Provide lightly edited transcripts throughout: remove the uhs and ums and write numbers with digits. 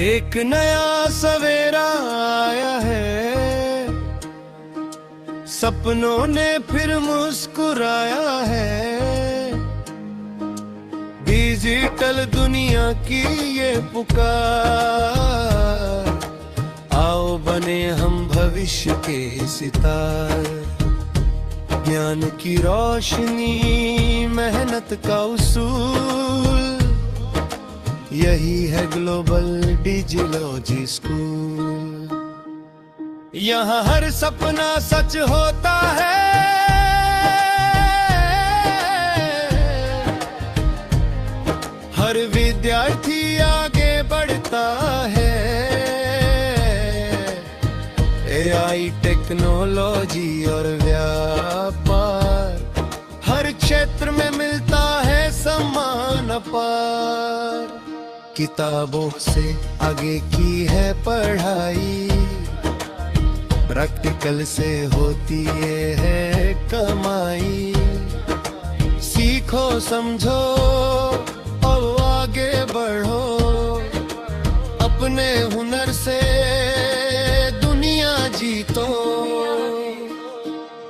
एक नया सवेरा आया है, सपनों ने फिर मुस्कुराया है। डिजिटल दुनिया की ये पुकार, आओ बने हम भविष्य के सितार। ज्ञान की रोशनी, मेहनत का उसूल, यही है ग्लोबल डिजिलॉजी स्कूल। यहाँ हर सपना सच होता है, हर विद्यार्थी आगे बढ़ता है। एआई, टेक्नोलॉजी और व्यापार, हर क्षेत्र में मिलता है सम्मान अपार। किताबों से आगे की है पढ़ाई, प्रैक्टिकल से होती है कमाई। सीखो समझो और आगे बढ़ो, अपने हुनर से दुनिया जीतो।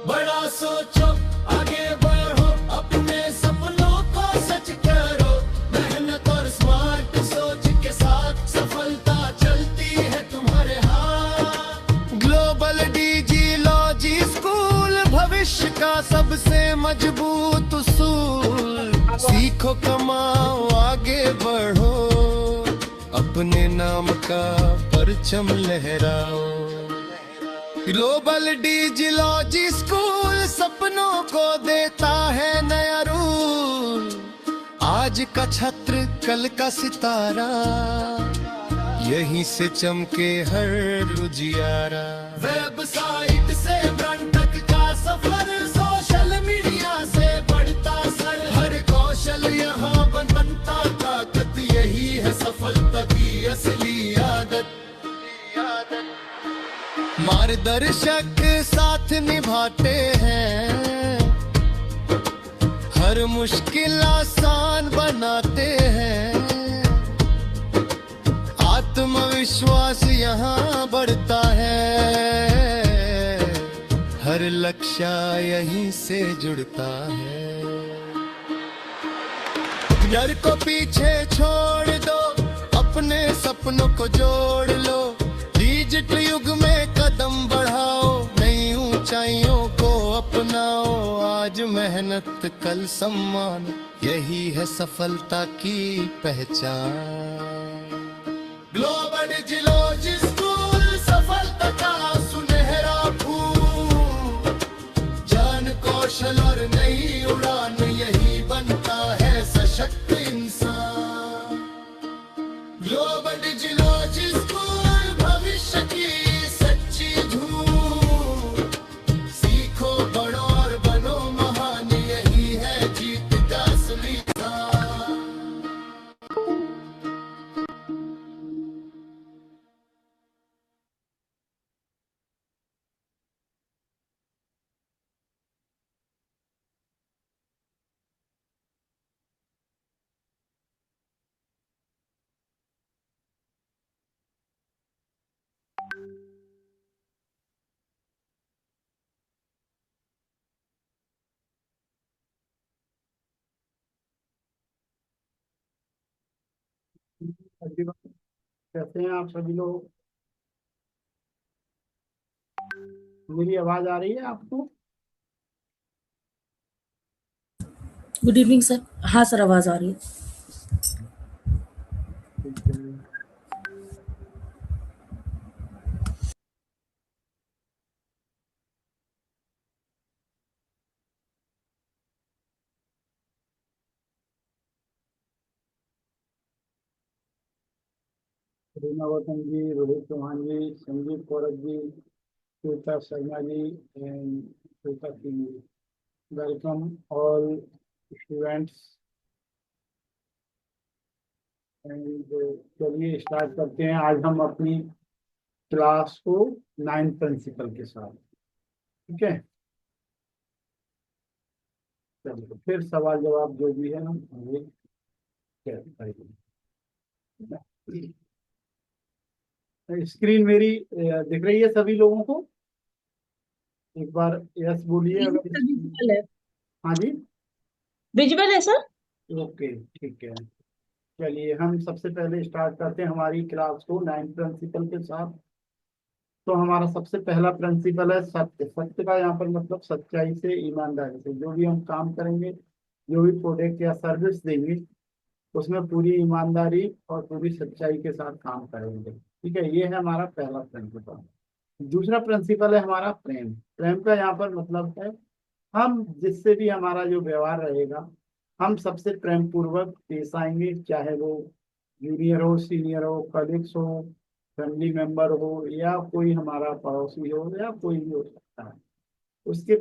बड़ा सोचो, आगे बढ़ो, अपने सपनों को सच करो। मेहनत और स्मार्ट सोच के साथ सफलता चलती है तुम्हारे हाथ। ग्लोबल डिजिलॉजी स्कूल, भविष्य का सबसे मजबूत उसूल। सीखो, कमाओ, आगे बढ़ो, अपने नाम का परचम लहराओ। ग्लोबल डिजिलॉजी स्कूल सपनों को देता है नया रूप। आज का छात्र कल का सितारा, यहीं से चमके हर उजियारा। वेबसाइट से ब्रांड तक का सफर, सोशल मीडिया से बढ़ता सर। हर कौशल यहाँ बनता ताकत, यही है सफलता की असली आदत। मार्गदर्शक साथ निभाते हैं, हर मुश्किल आसान बनाते हैं। आत्मविश्वास यहाँ बढ़ता है, हर लक्ष्य यहीं से जुड़ता है। डर को पीछे छोड़ दो, अपने सपनों को जोड़ लो। डिजिटल युग में कदम बढ़ाओ, नई ऊंचाइयों को अपनाओ। आज मेहनत कल सम्मान, यही है सफलता की पहचान। ग्लोबल डिजिलॉजी स्कूल, सफलता का सुनहरा फूल। ज्ञान, कौशल और नई उड़ान, यही बनता है सशक्त इंसान। ग्लोबल डिजिलॉजी स्कूल, भविष्य की सच्ची धूल। सीखो, बढ़ो और बनो महान, यही है जीत का असली राज। कैसे हैं आप सभी लोग? मेरी आवाज आ रही है आपको? Good evening sir. हाँ सर, आवाज़ आ रही है। ठीक है। Reena Gautam ji, Rohit Chauhan ji, Sanjeev Kaurak ji, Shweta Sharma ji and Shweta Singh ji, welcome all students. And चलिए स्टार्ट करते हैं आज हम अपनी क्लास को 9th प्रिंसिपल के साथ। ठीक है, चलिए फिर सवाल जवाब जो भी है हम आगे करेंगे। स्क्रीन मेरी दिख रही है सभी लोगों को? एक बार यस बोलिए अगर विजुअल है। हाँ जी। विजुअल है सर। ओके ठीक है। चलिए हम सबसे पहले स्टार्ट करते हैं हमारी क्लास को 9 प्रिंसिपल के साथ। तो हमारा सबसे पहला प्रिंसिपल है सत्य। सत्य का यहाँ पर मतलब सच्चाई से, ईमानदारी से जो भी हम काम करेंगे, जो भी प्रोडक्ट या सर्विस देंगे, उसमें पूरी ईमानदारी और पूरी सच्चाई के साथ काम करेंगे। ठीक है, ये है हमारा पहला प्रिंसिपल। दूसरा प्रिंसिपल है हमारा प्रेम। प्रेम का यहाँ पर मतलब है हम जिससे भी हमारा जो व्यवहार रहेगा, हम सबसे प्रेम पूर्वक पेश आएंगे, चाहे वो जूनियर हो, सीनियर हो, कलीग्स हो, फैमिली मेंबर हो, या कोई हमारा पड़ोसी हो, या कोई भी हो सकता है। उसके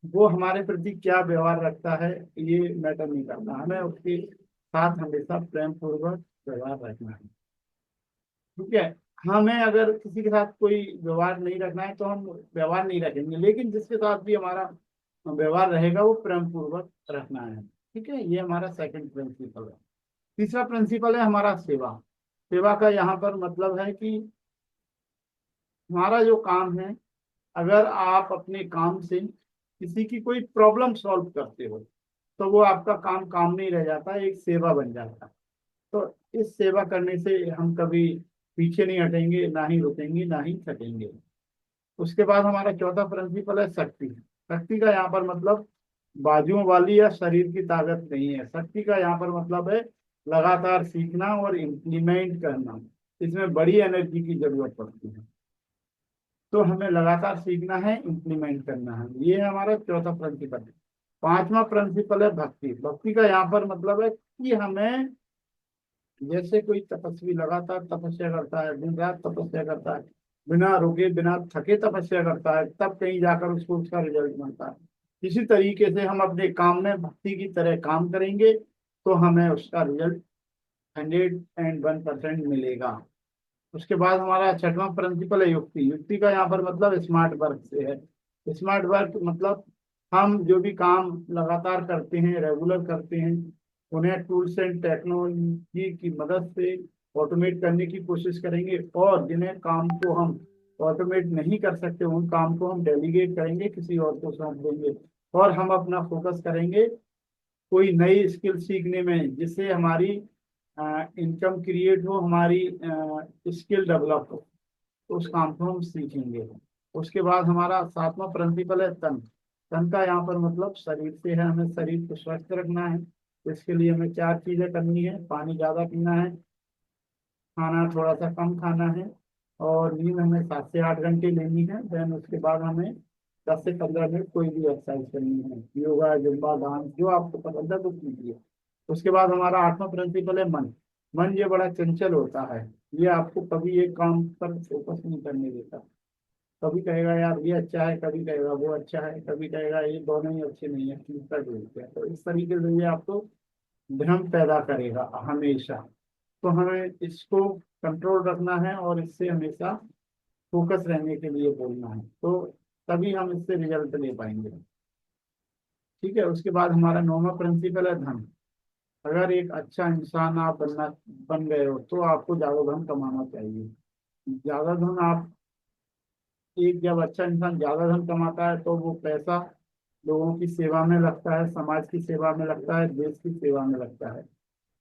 वो हमारे प्रति क्या व्यवहार रखता है ये मैटर नहीं करता, हमें उसके साथ हमेशा प्रेम पूर्वक व्यवहार रखना है। ठीक है, हमें अगर किसी के साथ कोई व्यवहार नहीं रखना है तो हम व्यवहार नहीं रखेंगे, लेकिन जिसके साथ भी हमारा व्यवहार रहेगा वो प्रेम पूर्वक रखना है। ठीक है, ये हमारा सेकंड प्रिंसिपल है। तीसरा प्रिंसिपल है हमारा सेवा। सेवा का यहाँ पर मतलब है कि हमारा जो काम है, अगर आप अपने काम से किसी की कोई प्रॉब्लम सॉल्व करते हो तो वो आपका काम काम नहीं रह जाता, एक सेवा बन जाता है। तो इस सेवा करने से हम कभी पीछे नहीं हटेंगे, ना ही रुकेंगे, ना ही थकेंगे। उसके बाद हमारा चौथा प्रिंसिपल है शक्ति। शक्ति का यहाँ पर मतलब बाजुओं वाली या शरीर की ताकत नहीं है। शक्ति का यहाँ पर मतलब है लगातार सीखना और इम्प्लीमेंट करना। इसमें बड़ी एनर्जी की जरूरत पड़ती है, तो हमें लगातार सीखना है, इम्प्लीमेंट करना है। ये है हमारा चौथा प्रिंसिपल। पांचवा प्रिंसिपल है भक्ति। भक्ति का यहाँ पर मतलब है कि हमें, जैसे कोई तपस्वी लगातार तपस्या करता है, दिन रात तपस्या करता है, बिना रुके बिना थके तपस्या करता है, तब कहीं जाकर उसको उसका रिजल्ट मिलता है। इसी तरीके से हम अपने काम में भक्ति की तरह काम करेंगे तो हमें उसका रिजल्ट 101% मिलेगा। उसके बाद हमारा छठवां प्रिंसिपल है युक्ति। युक्ति का यहाँ पर मतलब स्मार्ट वर्क से है। स्मार्ट वर्क मतलब हम जो भी काम लगातार करते हैं, रेगुलर करते हैं, उन्हें टूल्स एंड टेक्नोलॉजी की मदद से ऑटोमेट करने की कोशिश करेंगे, और जिन्हें काम को हम ऑटोमेट नहीं कर सकते उन काम को हम डेलीगेट करेंगे, किसी और को सौंप देंगे, और हम अपना फोकस करेंगे कोई नई स्किल सीखने में, जिससे हमारी इनकम क्रिएट हो, हमारी स्किल डेवलप हो, तो उस काम को हम सीखेंगे। उसके बाद हमारा सातवां प्रिंसिपल है तन। तन का यहाँ पर मतलब शरीर से है, हमें शरीर को स्वस्थ रखना है। तो इसके लिए हमें चार चीजें करनी है: पानी ज्यादा पीना है, खाना थोड़ा सा कम खाना है, और नींद हमें 7 से 8 घंटे लेनी है। देन उसके बाद हमें 10 से 15 मिनट कोई भी एक्सरसाइज करनी है, योगा, जुम्बा, डांस, जो आपको पसंद है वो कीजिए। उसके बाद हमारा आठवां प्रिंसिपल है मन। मन ये बड़ा चंचल होता है, ये आपको कभी एक काम पर फोकस नहीं करने देता। कभी कहेगा यार ये अच्छा है, कभी कहेगा वो अच्छा है, कभी कहेगा ये दोनों ही अच्छे नहीं है, तीसरा ढूंढते हैं। तो इस तरीके से ये आपको भ्रम पैदा करेगा हमेशा। तो हमें इसको कंट्रोल रखना है और इससे हमेशा फोकस रहने के लिए बोलना है, तो तभी हम इससे रिजल्ट ले पाएंगे। ठीक है, उसके बाद हमारा नौवां प्रिंसिपल है धन। अगर एक अच्छा इंसान आप बन गए हो तो आपको ज्यादा धन कमाना चाहिए। ज्यादा धन आप, एक जब अच्छा इंसान ज्यादा धन कमाता है तो वो पैसा लोगों की सेवा में लगता है, समाज की सेवा में लगता है, देश की सेवा में लगता है।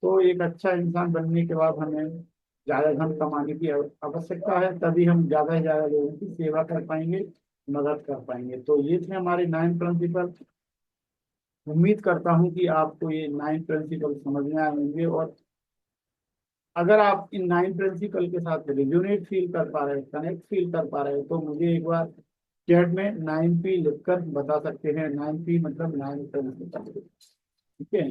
तो एक अच्छा इंसान बनने के बाद हमें ज्यादा धन कमाने की आवश्यकता है, तभी हम ज्यादा से ज्यादा लोगों की सेवा कर पाएंगे, मदद कर पाएंगे। तो ये थे हमारे 9 प्रिंसिपल। उम्मीद करता हूँ कि आपको ये 9 प्रिंसिपल समझ में आए होंगे, और अगर आप इन 9 प्रिंसिपल के साथ रिजोनेट फील कर पा रहे हैं, कनेक्ट फील कर पा रहे हैं, तो मुझे एक बार चैट में 9P लिखकर बता सकते हैं। 9P मतलब 9 प्रिंसिपल। ठीक है,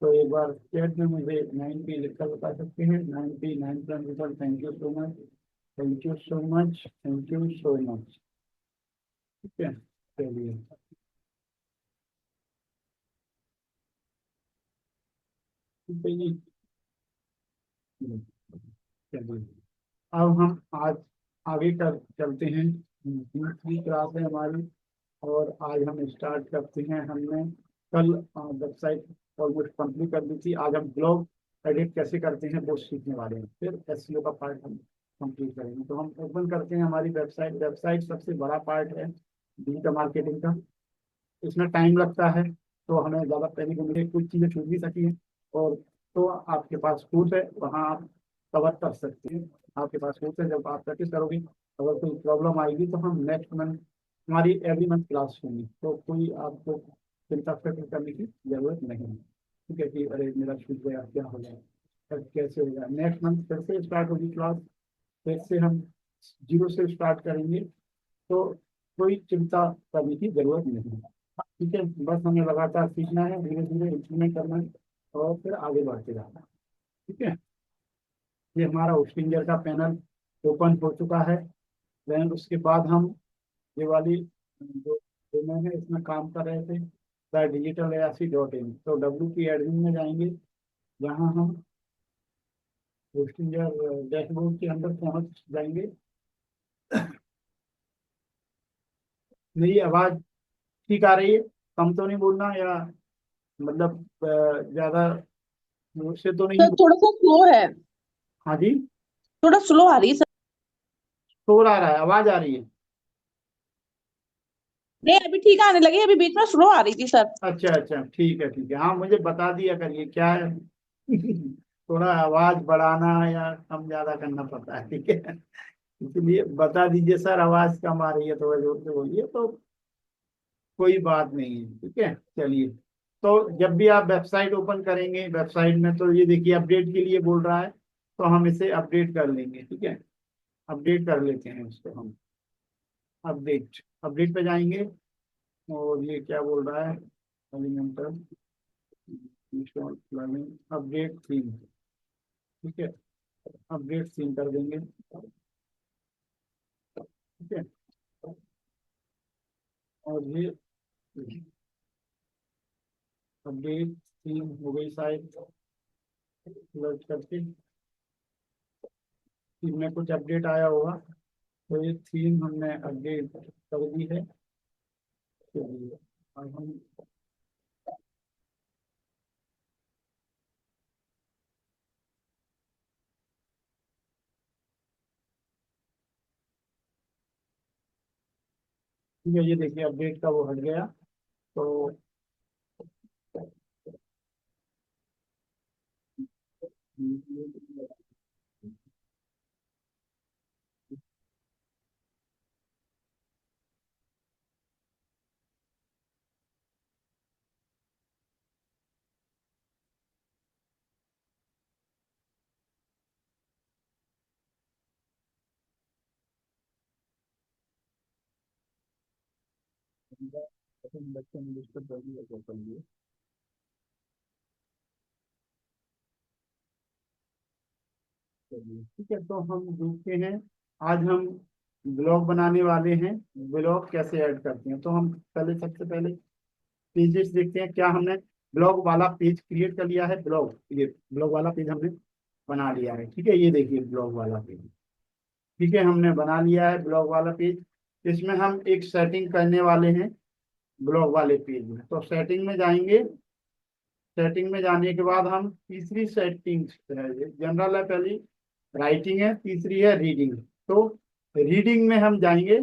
तो एक बार चैट में मुझे 9P लिखकर बता सकते हैं। 9P, 9 principal. Thank you so much, thank you so much, thank you so much. ठीक है, चलिए। ठीक है जी, चलिए अब हम आज आगे कर चलते हैं। दूसरी क्लास है हमारी, और आज हम स्टार्ट करते हैं। हमने कल वेबसाइट ऑलमोस्ट कंप्लीट कर दी थी। आज हम ब्लॉग एडिट कैसे करते हैं वो सीखने वाले हैं। फिर एसईओ का पार्ट हम कंप्लीट करेंगे। तो हम ओपन करते हैं हमारी वेबसाइट। वेबसाइट सबसे बड़ा पार्ट है डिजिटल मार्केटिंग का, इसमें टाइम लगता है, तो हमें ज़्यादा पहले को कुछ चीज़ें छूट भी सकी हैं। और तो आपके पास कोर्स है, वहाँ आप कवर कर सकते हैं। आपके पास कोर्स है, जब आप प्रैक्टिस करोगे, अगर कोई प्रॉब्लम आएगी तो हम नेक्स्ट मंथ, हमारी एवरी मंथ क्लास होंगी, तो कोई आपको चिंता फिक्र करने की जरूरत नहीं है। ठीक है कि अरे मेरा छूट गया, क्या हो जाए, कैसे होगा। नेक्स्ट मंथ फिर से स्टार्ट होगी क्लास, फिर से हम जीरो से स्टार्ट करेंगे, तो कोई चिंता करने की जरूरत नहीं है। ठीक है, बस हमें लगातार सीखना है, धीरे धीरे इम्प्लीमेंट करना है और फिर आगे बढ़ते जाना है। ठीक है, ये हमारा होस्टिंगर का पैनल ओपन हो चुका है। देन उसके बाद हम ये वाली जो डोमेन है इसमें काम कर रहे थे, the digital ARC dot in, तो डब्ल्यू पी एडमिन में जाएंगे, जहाँ हम होस्टिंगर डैशबोर्ड के अंदर पहुंच जाएंगे। मेरी आवाज़ ठीक आ रही है? कम तो नहीं बोलना, या मतलब ज़्यादा मुझसे तो नहीं सर थोड़ा सा स्लो है, हाँ जी, थोड़ा स्लो आ रही है सर। शोर आ रहा है, आवाज आ रही है? नहीं अभी ठीक आने लगी, अभी बीच में स्लो आ रही थी सर। अच्छा अच्छा, ठीक है ठीक है, हाँ मुझे बता दिया करिए क्या है। थोड़ा आवाज बढ़ाना या कम ज्यादा करना पड़ता है, ठीक है, इसलिए बता दीजिए सर आवाज कम आ रही है, थोड़ा जोर से बोलिए, तो कोई बात नहीं है। ठीक है, चलिए। तो जब भी आप वेबसाइट ओपन करेंगे, वेबसाइट में तो ये देखिए अपडेट के लिए बोल रहा है, तो हम इसे अपडेट कर लेंगे। ठीक है, अपडेट कर लेते हैं इसको हम। अपडेट, अपडेट पे जाएंगे, और ये क्या बोल रहा है, एलिमेंटल अपडेट थीम। ठीक है, अपडेट थीम कर देंगे। ठीक है, और ये अपडेट थीम हो गई शायद, सर्च करके थीम में कुछ अपडेट आया होगा, तो ये थीम हमने अपडेट कर दी है। चलिए, अब हम ठीक है, ये देखिए अपडेट का वो हट गया। तो बच्चे ने डिस्टर्ब कर दिया, तो कर दिए। चलिए, ठीक है, तो हम देखते हैं, आज हम ब्लॉग बनाने वाले हैं। ब्लॉग कैसे ऐड करते हैं, तो हम पहले, सबसे पहले पेजेस देखते हैं। क्या हमने ब्लॉग वाला पेज क्रिएट कर लिया है? ब्लॉग, ये ब्लॉग वाला पेज हमने बना लिया है। ठीक है, ये देखिए ब्लॉग वाला पेज, ठीक है, हमने बना लिया है ब्लॉग वाला पेज। इसमें हम एक सेटिंग करने वाले हैं ब्लॉग वाले पेज में, तो सेटिंग में जाएंगे। सेटिंग में जाने के बाद हम तीसरी सेटिंग, जनरल है पहली, राइटिंग है, तीसरी है रीडिंग। तो रीडिंग में हम जाएंगे।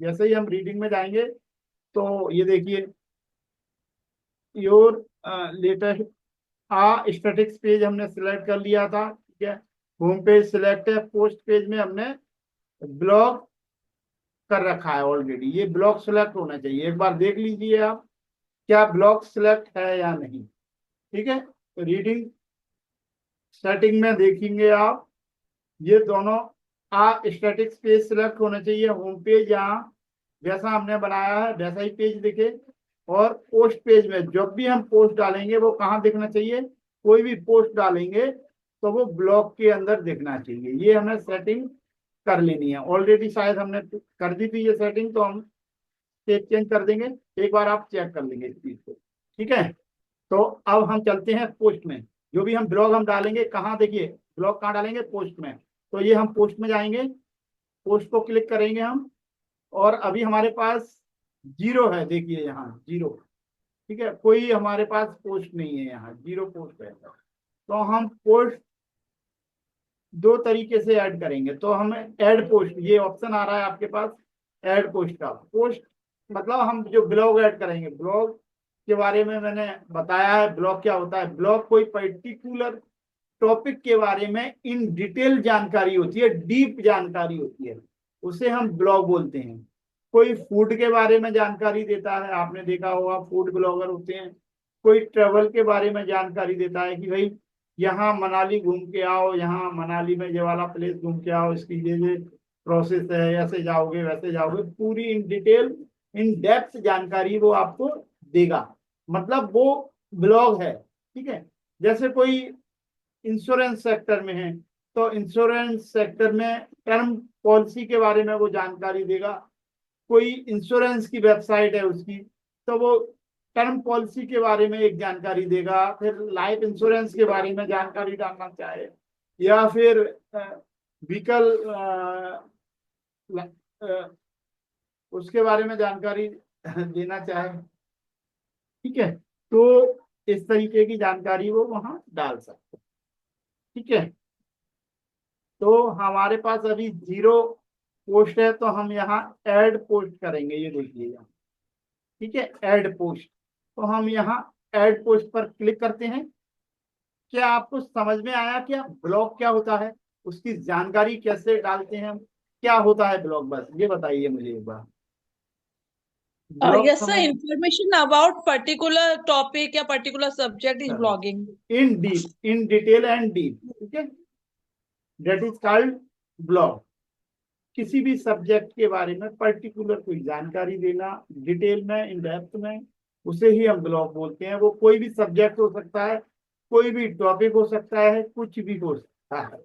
जैसे ही हम रीडिंग में जाएंगे, तो ये देखिए योर लेटेस्ट स्टैटिक्स पेज हमने सिलेक्ट कर लिया था। ठीक है, होम पेज सिलेक्ट है, पोस्ट पेज में हमने ब्लॉग कर रखा है ऑलरेडी। ये ब्लॉग सिलेक्ट होना चाहिए, एक बार देख लीजिए आप क्या ब्लॉग सिलेक्ट है या नहीं। ठीक है, रीडिंग सेटिंग में देखेंगे आप, ये दोनों स्टैटिक्स पेज सिलेक्ट होना चाहिए। होम पेज यहाँ जैसा हमने बनाया है वैसा ही पेज दिखे, और पोस्ट पेज में जब भी हम पोस्ट डालेंगे वो कहाँ दिखना चाहिए, कोई भी पोस्ट डालेंगे तो वो ब्लॉग के अंदर दिखना चाहिए। ये हमें सेटिंग कर लेनी है, ऑलरेडी शायद हमने कर दी थी ये सेटिंग, तो हम चेंज कर देंगे। एक बार आप चेक कर लेंगे इस चीज को। ठीक है, तो अब हम चलते हैं पोस्ट में। जो भी हम ब्लॉग हम डालेंगे, कहाँ देखिए ब्लॉग कहाँ डालेंगे, पोस्ट में। तो ये हम पोस्ट में जाएंगे, पोस्ट को क्लिक करेंगे हम, और अभी हमारे पास जीरो है, देखिए यहाँ जीरो। ठीक है, कोई हमारे पास पोस्ट नहीं है, यहाँ जीरो पोस्ट है। तो हम पोस्ट दो तरीके से ऐड करेंगे। तो हम ऐड पोस्ट, ये ऑप्शन आ रहा है आपके पास ऐड पोस्ट का। पोस्ट मतलब हम जो ब्लॉग ऐड करेंगे, ब्लॉग के बारे में मैंने बताया है। ब्लॉग क्या होता है? ब्लॉग कोई पर्टिकुलर टॉपिक के बारे में इन डिटेल जानकारी होती है, डीप जानकारी होती है, उसे हम ब्लॉग बोलते हैं। कोई फूड के बारे में जानकारी देता है, आपने देखा होगा फूड ब्लॉगर होते हैं। कोई ट्रेवल के बारे में जानकारी देता है कि भाई यहाँ मनाली घूम के आओ, यहाँ मनाली में ये वाला प्लेस घूम के आओ, इसकी ये प्रोसेस है, ऐसे जाओगे वैसे जाओगे, पूरी इन डिटेल इन डेप्थ जानकारी वो आपको देगा, मतलब वो ब्लॉग है। ठीक है। जैसे कोई इंश्योरेंस सेक्टर में है तो इंश्योरेंस सेक्टर में टर्म पॉलिसी के बारे में वो जानकारी देगा। कोई इंश्योरेंस की वेबसाइट है उसकी, तो वो टर्म पॉलिसी के बारे में एक जानकारी देगा। फिर लाइफ इंश्योरेंस के बारे में जानकारी डालना चाहे, या फिर व्हीकल उसके बारे में जानकारी देना चाहे। ठीक है। तो इस तरीके की जानकारी वो वहां डाल सकते हैं। ठीक है। तो हमारे पास अभी 0 पोस्ट है, तो हम यहाँ ऐड पोस्ट करेंगे, ये देखिएगा। ठीक है, ऐड पोस्ट। तो हम यहाँ ऐड पोस्ट पर क्लिक करते हैं। क्या आपको समझ में आया क्या ब्लॉग क्या होता है, उसकी जानकारी कैसे डालते हैं हम, क्या होता है ब्लॉग? बस ये बताइए मुझे एक बार। Blog Yes, sir. समझ Information about particular topic या particular subject is blogging. In deep, in detail and deep. ठीक है, दैट इज कॉल्ड ब्लॉग। किसी भी सब्जेक्ट के बारे में पर्टिकुलर कोई जानकारी देना डिटेल में, इन डेप्थ में, उसे ही हम ब्लॉग बोलते हैं। वो कोई भी सब्जेक्ट हो सकता है, कोई भी टॉपिक हो सकता है, कुछ भी हो सकता है।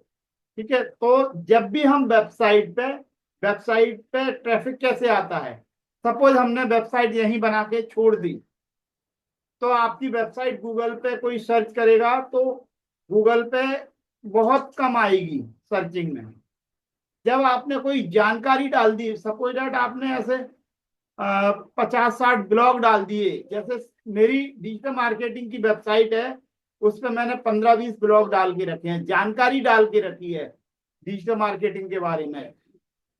ठीक है। तो जब भी हम वेबसाइट पे ट्रैफिक कैसे आता है, सपोज हमने वेबसाइट यहीं बना के छोड़ दी, तो आपकी वेबसाइट गूगल पे कोई सर्च करेगा तो गूगल पे बहुत कम आएगी सर्चिंग में। जब आपने कोई जानकारी डाल दी, सपोज दैट आपने ऐसे 50-60 ब्लॉग डाल दिए, जैसे मेरी डिजिटल मार्केटिंग की वेबसाइट है, उस पर मैंने 15-20 ब्लॉग डाल के रखे हैं, जानकारी डाल के रखी है डिजिटल मार्केटिंग के बारे में।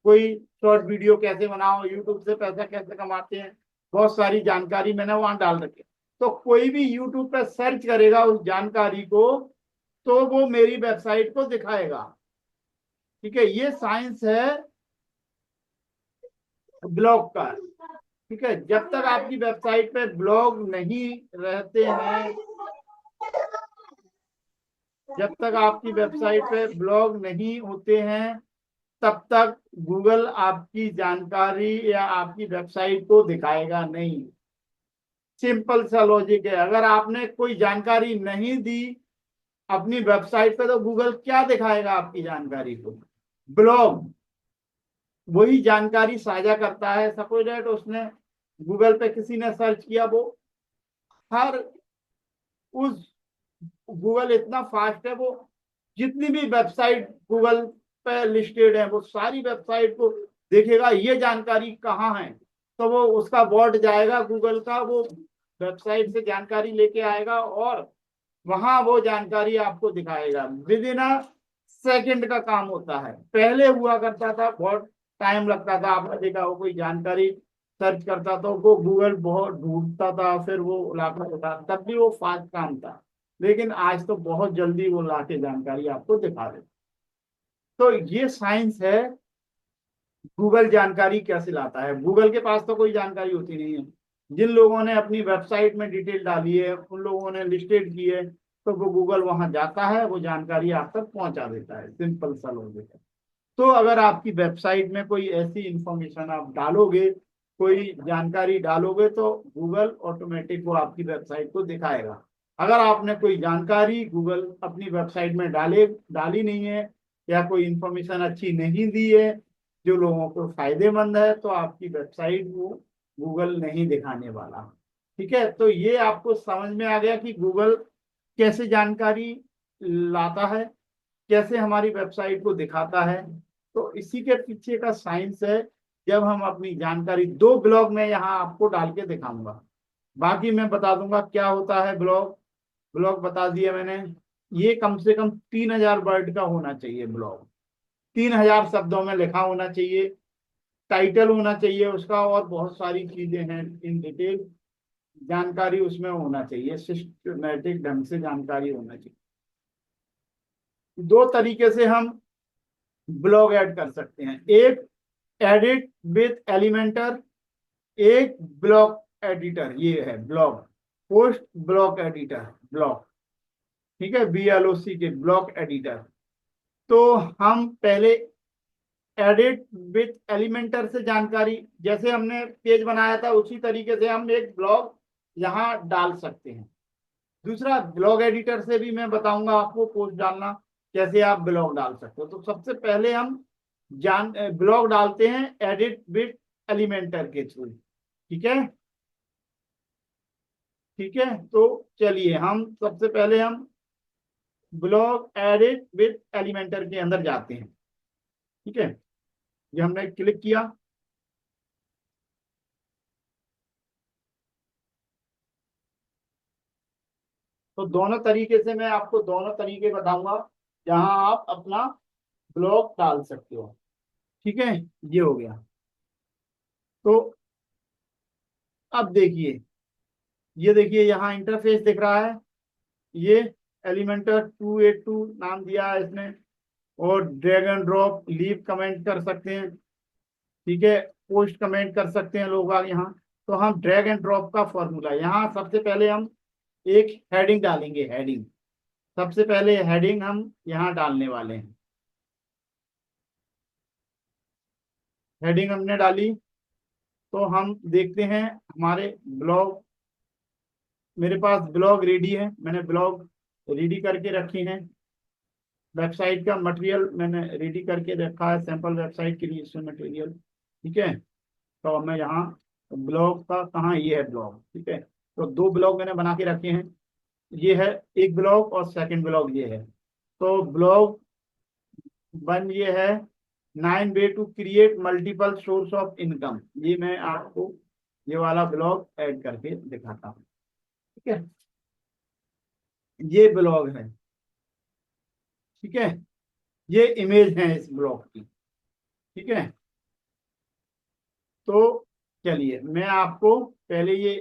कोई शॉर्ट वीडियो कैसे बनाओ, यूट्यूब से पैसा कैसे कमाते हैं, बहुत सारी जानकारी मैंने वहां डाल रखी है। तो कोई भी यूट्यूब पे सर्च करेगा उस जानकारी को, तो वो मेरी वेबसाइट को दिखाएगा। ठीक है, ये साइंस है ब्लॉग का। ठीक है, जब तक आपकी वेबसाइट पे ब्लॉग नहीं रहते हैं, जब तक आपकी वेबसाइट पे ब्लॉग नहीं होते हैं, तब तक गूगल आपकी जानकारी या आपकी वेबसाइट को दिखाएगा नहीं। सिंपल सा लॉजिक है। अगर आपने कोई जानकारी नहीं दी अपनी वेबसाइट पे, तो गूगल क्या दिखाएगा आपकी जानकारी को? ब्लॉग। वही जानकारी साझा करता है। सपोज दैट उसने गूगल पे किसी ने सर्च किया, वो हर उस गूगल इतना फास्ट है, वो जितनी भी वेबसाइट गूगल पे लिस्टेड है वो सारी वेबसाइट को देखेगा ये जानकारी कहाँ है। तो वो उसका बॉट जाएगा गूगल का, वो वेबसाइट से जानकारी लेके आएगा और वहां वो जानकारी आपको दिखाएगा। विद इन अ सेकेंड का काम होता है। पहले हुआ करता था, बहुत टाइम लगता था। आपने देखा हो कोई जानकारी सर्च करता था, वो गूगल बहुत ढूंढता था, फिर वो लाता होता, तब भी वो फास्ट काम था। लेकिन आज तो बहुत जल्दी वो लाके जानकारी आपको दिखा देता। तो ये साइंस है गूगल जानकारी कैसे लाता है। गूगल के पास तो कोई जानकारी होती नहीं है। जिन लोगों ने अपनी वेबसाइट में डिटेल डाली है, उन लोगों ने लिस्टेड की है, तो वो गूगल वहां जाता है, वो जानकारी आप तक पहुंचा देता है। सिंपल सा लॉजिक है। तो अगर आपकी वेबसाइट में कोई ऐसी इंफॉर्मेशन आप डालोगे, कोई जानकारी डालोगे, तो गूगल ऑटोमेटिक वो आपकी वेबसाइट को दिखाएगा। अगर आपने कोई जानकारी गूगल अपनी वेबसाइट में डाली नहीं है, या कोई इंफॉर्मेशन अच्छी नहीं दी है जो लोगों को फायदेमंद है, तो आपकी वेबसाइट वो गूगल नहीं दिखाने वाला। ठीक है। तो ये आपको समझ में आ गया कि गूगल कैसे जानकारी लाता है, कैसे हमारी वेबसाइट को दिखाता है। तो इसी के पीछे का साइंस है। जब हम अपनी जानकारी 2 ब्लॉग में यहाँ आपको डाल के दिखाऊंगा, बाकी मैं बता दूंगा क्या होता है ब्लॉग। ब्लॉग बता दिया मैंने। ये कम से कम 3000 वर्ड का होना चाहिए ब्लॉग, 3000 शब्दों में लिखा होना चाहिए, टाइटल होना चाहिए उसका, और बहुत सारी चीजें हैं इन डिटेल जानकारी उसमें होना चाहिए, सिस्टमेटिक ढंग से जानकारी होना चाहिए। दो तरीके से हम ब्लॉग ऐड कर सकते हैं, एक एडिट विथ एलिमेंटर, एक ब्लॉग एडिटर। ये है blog, post blog editor, blog, ठीक है, BLOC के ब्लॉग एडिटर। तो हम पहले एडिट विथ एलिमेंटर से जानकारी, जैसे हमने पेज बनाया था उसी तरीके से हम एक ब्लॉग यहाँ डाल सकते हैं। दूसरा, ब्लॉग एडिटर से भी मैं बताऊंगा आपको पोस्ट डालना कैसे आप ब्लॉग डाल सकते हो। तो सबसे पहले हम ब्लॉग डालते हैं एडिट विथ एलिमेंटर के थ्रू, ठीक है, ठीक है। तो चलिए हम सबसे पहले हम ब्लॉग एडिट विथ एलिमेंटर के अंदर जाते हैं, ठीक है। ये हमने क्लिक किया, तो दोनों तरीके से मैं आपको दोनों तरीके बताऊंगा जहां आप अपना ब्लॉग डाल सकते हो, ठीक है। ये हो गया। तो अब देखिए, ये देखिए यहाँ इंटरफेस दिख रहा है, ये एलिमेंटर 282 नाम दिया है इसने, और drag and drop, leave comment कर सकते हैं, ठीक है, पोस्ट कमेंट कर सकते हैं लोग आगे यहाँ। तो हम ड्रैग एंड ड्रॉप का फॉर्मूला, यहाँ सबसे पहले हम एक हेडिंग डालेंगे, हेडिंग, सबसे पहले हेडिंग हम यहाँ डालने वाले हैं। हेडिंग हमने डाली, तो हम देखते हैं हमारे ब्लॉग, मेरे पास ब्लॉग रेडी है, मैंने ब्लॉग रेडी करके रखे हैं, वेबसाइट का मटेरियल मैंने रेडी करके रखा है, सैंपल वेबसाइट के लिए इसमें मटेरियल, ठीक है। तो मैं यहाँ ब्लॉग का, कहाँ, ये है ब्लॉग, ठीक है। तो दो ब्लॉग मैंने बना के रखे हैं, ये है एक ब्लॉग और सेकंड ब्लॉग ये है। तो ब्लॉग वन ये है 9 way to create multiple source of income, ये मैं आपको ये वाला ब्लॉग ऐड करके दिखाता हूँ, ठीक है। ये ब्लॉग है, ठीक है, ये इमेज है इस ब्लॉग की, ठीक है। तो चलिए मैं आपको पहले ये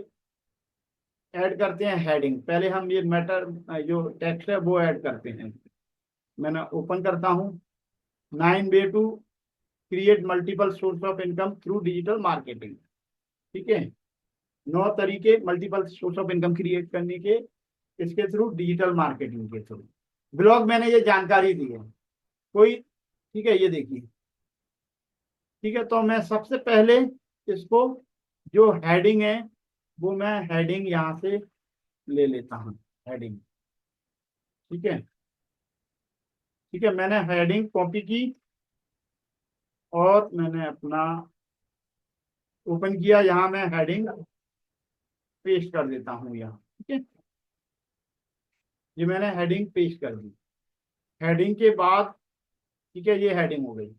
ऐड करते हैं हेडिंग, पहले हम ये मैटर जो टेक्स्ट है वो ऐड करते हैं। मैंने ओपन करता हूँ, 9 way to create multiple source of income through digital marketing, ठीक है, 9 तरीके multiple source of income create करने के, इसके थ्रू, डिजिटल मार्केटिंग के थ्रू। ब्लॉग मैंने ये जानकारी दी है कोई, ठीक है, ये देखिए, ठीक है। तो मैं सबसे पहले इसको, जो हेडिंग है वो मैं हेडिंग यहाँ से ले लेता हूँ, हेडिंग, ठीक है, ठीक है। मैंने हेडिंग कॉपी की और मैंने अपना ओपन किया, यहाँ मैं हेडिंग पेस्ट कर देता हूँ यहाँ, ठीक है। ये मैंने हेडिंग पेस्ट कर दी, हेडिंग के बाद, ठीक है, ये हेडिंग हो गई।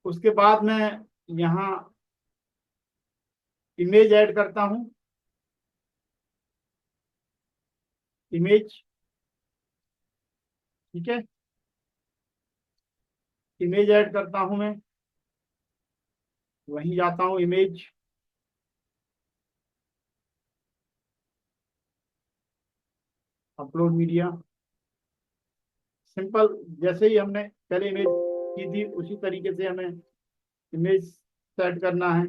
उसके बाद मैं यहाँ इमेज ऐड करता हूँ, इमेज, ठीक है, इमेज ऐड करता हूँ मैं, वहीं जाता हूँ, इमेज, अपलोड मीडिया, सिंपल, जैसे ही हमने पहले इमेज की थी उसी तरीके से हमें इमेज सेट करना है।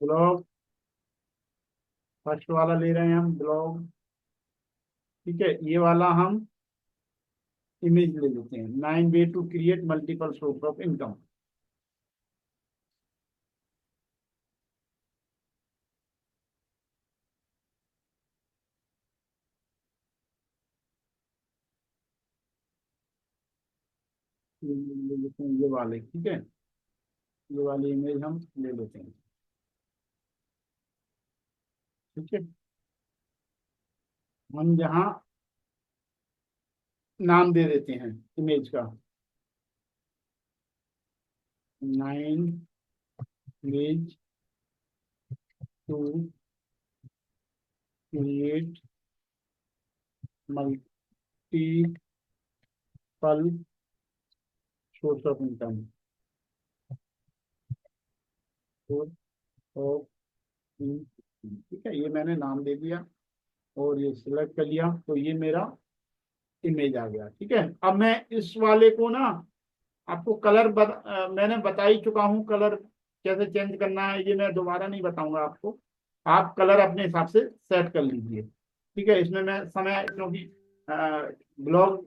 ब्लॉग, फर्स्ट वाला ले रहे हैं हम ब्लॉग, ठीक है, ये वाला हम इमेज ले लेते हैं, 9 way to create multiple source of income, ले लेते हैं ये वाले, ठीक है, ये वाली इमेज हम ले लेते हैं, ठीक है। हम यहाँ नाम दे देते हैं इमेज का, 9 image to create multiple source of income. ठीक है, ये मैंने नाम दे दिया और ये सिलेक्ट कर लिया, तो ये मेरा इमेज आ गया। ठीक है, अब मैं इस वाले को ना आपको मैंने बता ही चुका हूँ कलर कैसे चेंज करना है, ये मैं दोबारा नहीं बताऊंगा आपको। आप कलर अपने हिसाब से सेट कर लीजिए। ठीक है, इसमें मैं समय, क्योंकि ब्लॉग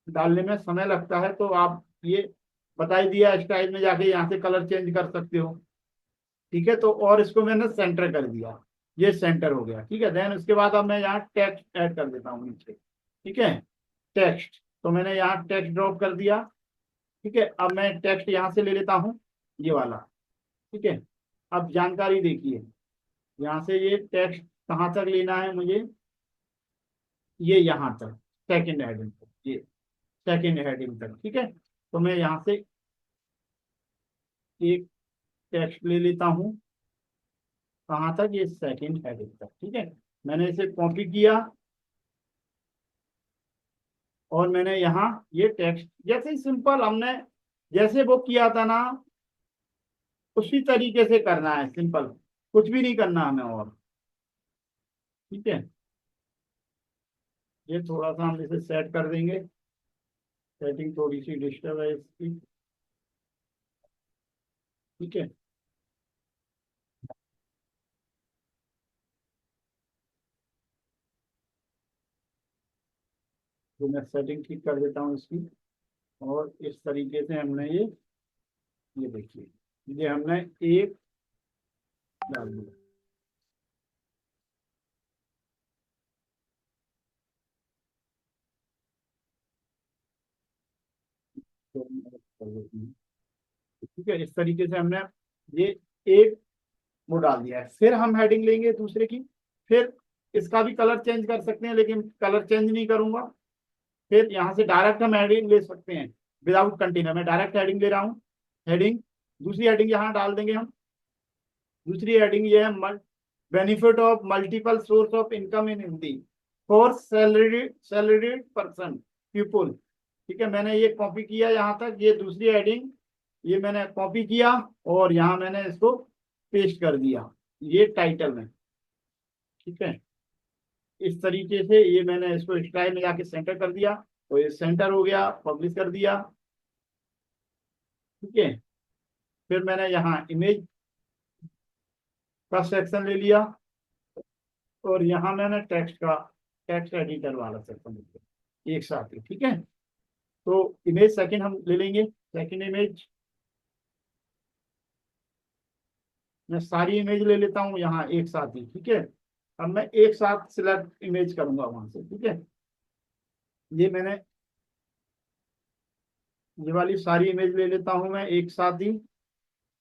डालने में समय लगता है, तो आप ये बता ही दिया, स्टाइल में जाके यहाँ से कलर चेंज कर सकते हो। ठीक है, तो और इसको मैंने सेंटर कर दिया, ये सेंटर हो गया। ठीक है, देन उसके बाद अब मैं यहाँ टेक्स्ट ऐड कर देता हूँ नीचे। ठीक है, टेक्स्ट, तो मैंने यहाँ टेक्स्ट ड्रॉप कर दिया। ठीक है, अब मैं टेक्स्ट यहाँ से ले लेता हूँ, ये वाला। ठीक है, अब जानकारी देखिए, यहाँ से ये टेक्स्ट कहाँ तक लेना है मुझे, ये यहाँ तक, सेकंड हेडिंग तक, ये सेकंड हेडिंग तक। ठीक है, तो मैं यहाँ से एक टेक्स्ट ले लेता हूँ, कहाँ तक, ये सेकंड हेडिंग तक। ठीक है, मैंने इसे कॉपी किया और मैंने यहाँ ये टेक्स्ट, जैसे ही सिंपल हमने जैसे वो किया था ना, उसी तरीके से करना है, सिंपल, कुछ भी नहीं करना हमें और। ठीक है, ये थोड़ा सा हम इसे सेट कर देंगे, सेटिंग थोड़ी सी डिस्टर्ब है इसकी। ठीक है, तो मैं सेटिंग ठीक कर देता हूँ इसकी, और इस तरीके से हमने ये देखिए, ये हमने एक डाल दिया। तो मैं कर देती हूँ। ठीक है, इस तरीके से हमने ये एक वो डाल दिया है। फिर हम हेडिंग लेंगे दूसरे की, फिर इसका भी कलर चेंज कर सकते हैं, लेकिन कलर चेंज नहीं करूंगा। फिर यहाँ से डायरेक्ट हम हेडिंग ले सकते हैं विदाउट कंटेनर, मैं डायरेक्ट हेडिंग ले रहा हूँ। हेडिंग, दूसरी हेडिंग यहाँ डाल देंगे हम। दूसरी हेडिंग ये है, benefit of multiple source of income in Hindi for salaried person people. ठीक है, मैंने ये कॉपी किया यहाँ तक, ये दूसरी हेडिंग ये मैंने कॉपी किया और यहाँ मैंने इसको पेस्ट कर दिया ये टाइटल में। ठीक है, इस तरीके से ये मैंने इसको स्टाइल में जाके सेंटर कर दिया, तो ये सेंटर हो गया, पब्लिश कर दिया। ठीक है, फिर मैंने यहाँ इमेज का सेक्शन ले लिया और यहाँ मैंने टेक्स्ट एडिटर वाला सेक्शन ले लिया एक साथ ही। ठीक है, तो इमेज सेकंड हम ले लेंगे, सेकंड इमेज मैं सारी इमेज ले लेता हूँ यहाँ एक साथ ही। ठीक है, अब मैं एक साथ सिलेक्ट इमेज करूंगा वहां से। ठीक है, ये मैंने ये वाली सारी इमेज ले लेता हूँ मैं एक साथ ही।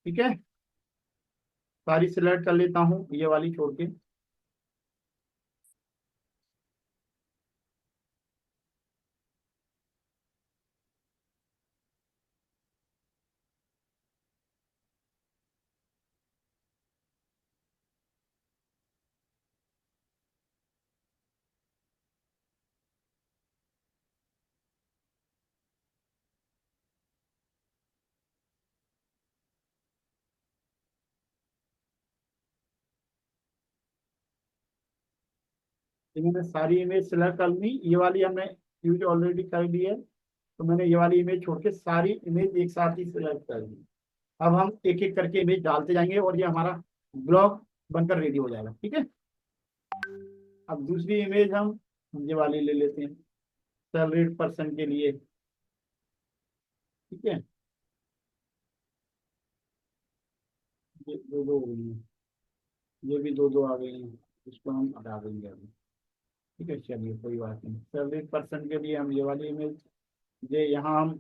ठीक है, सारी सिलेक्ट कर लेता हूँ ये वाली छोड़ के। ये मैंने सारी इमेज सिलेक्ट कर ली, ये वाली हमने यूज ऑलरेडी कर ली है, तो मैंने ये वाली इमेज छोड़ के सारी इमेज एक साथ ही सिलेक्ट कर ली। अब हम एक एक करके इमेज डालते जाएंगे और ये हमारा ब्लॉग बनकर रेडी हो जाएगा। ठीक है, अब दूसरी इमेज हम ये वाली ले लेते हैं सैलरीड पर्सन के लिए। ठीक है, ये दो दो हो गई हैं, ये भी दो दो आ गई हैं, इसको हम हटा देंगे अभी। ठीक है, चलिए कोई बात नहीं, सैलरीड पर्सन के लिए हम ये वाली इमेज, ये यहाँ हम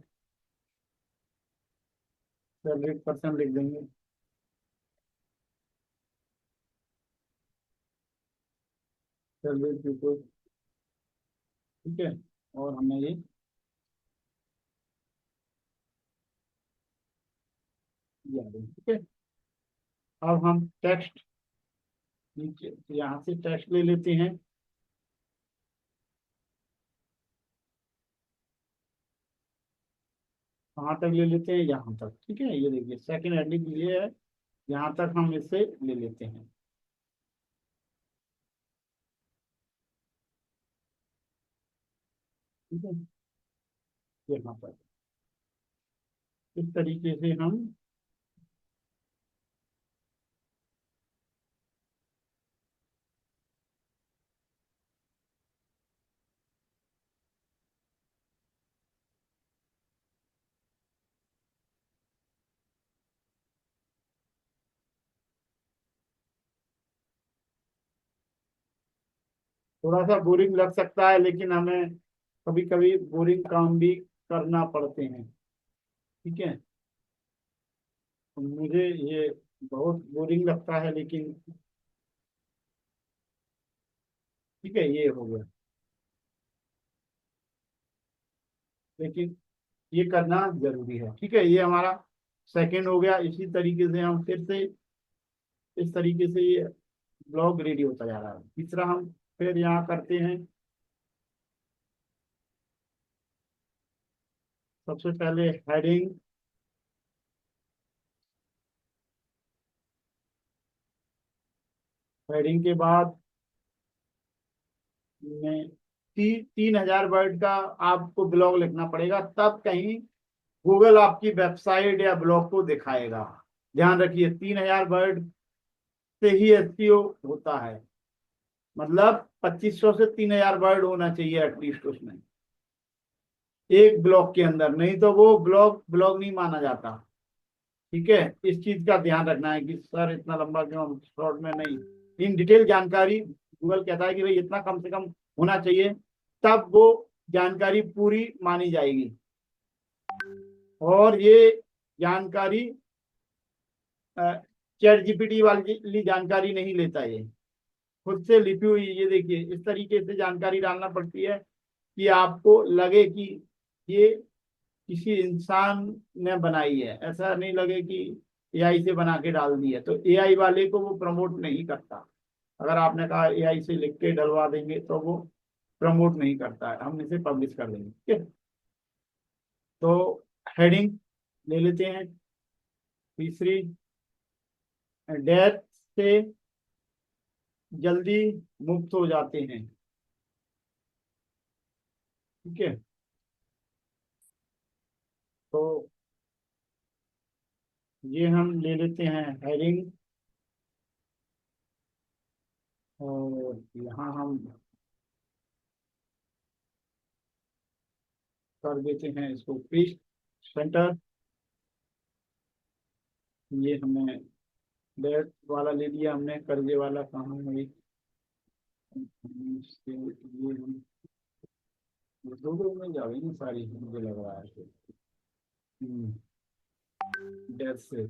सैलरीड पर्सन लिख देंगे। Salaried people. ठीक है, और हमें ये आ गई। ठीक है, अब हम टेक्स्ट नीचे यहाँ से टेक्स्ट ले लेते हैं। कहाँ तक ले लेते हैं? यहाँ तक। ठीक है, ये देखिए सेकंड हेडिंग ये है, यहाँ तक हम इसे ले लेते हैं। ठीक है, यहाँ पर इस तरीके से हम थोड़ा सा बोरिंग लग सकता है, लेकिन हमें कभी कभी बोरिंग काम भी करना पड़ते हैं। ठीक है, तो मुझे ये बहुत बोरिंग लगता है, लेकिन ठीक है, ये हो गया, लेकिन ये करना जरूरी है। ठीक है, ये हमारा सेकंड हो गया। इसी तरीके से हम फिर से इस तरीके से ये ब्लॉग रेडी होता जा रहा है। तीसरा हम फिर यहाँ करते हैं। सबसे पहले हेडिंग, हेडिंग के बाद में 3,000 वर्ड का आपको ब्लॉग लिखना पड़ेगा, तब कहीं गूगल आपकी वेबसाइट या ब्लॉग को दिखाएगा। ध्यान रखिए, 3,000 वर्ड से ही एसईओ होता है, मतलब 2,500 से 3,000 वर्ड होना चाहिए एटलीस्ट उसमें, एक ब्लॉग के अंदर, नहीं तो वो ब्लॉग ब्लॉग नहीं माना जाता। ठीक है, इस चीज का ध्यान रखना है कि सर इतना लंबा क्यों, हम शॉर्ट में नहीं। इन डिटेल जानकारी गूगल कहता है कि भाई इतना कम से कम होना चाहिए, तब वो जानकारी पूरी मानी जाएगी। और ये जानकारी चैट जीपीटी वाली जानकारी नहीं लेता, ये खुद से लिखी हुई। ये देखिए, इस तरीके से जानकारी डालना पड़ती है कि आपको लगे कि ये किसी इंसान ने बनाई है, ऐसा नहीं लगे कि एआई से बना के डाल दी है। तो एआई वाले को वो प्रमोट नहीं करता। अगर आपने कहा एआई से लिख के डलवा देंगे तो वो प्रमोट नहीं करता है, हम इसे पब्लिश कर देंगे। ठीक है, तो हेडिंग ले लेते हैं। तीसरी, डेथ से जल्दी मुक्त हो जाते हैं। ठीक है, तो ये हम ले लेते हैं हेडिंग, और यहाँ हम कर देते हैं इसको पेस्ट सेंटर। ये हमें डेट वाला ले लिया हमने, कर्जे वाला कहाँ है? ये हम दो दो में जाएंगे सारी, मुझे लग रहा है। डेट से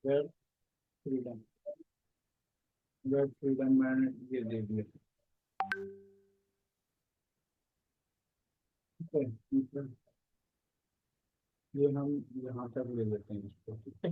डेट फ्रीडम, डेट फ्रीडम मैंने ये दे दिया। ठीक है, ये हम यहाँ तक ले लेते हैं इसको। ठीक है,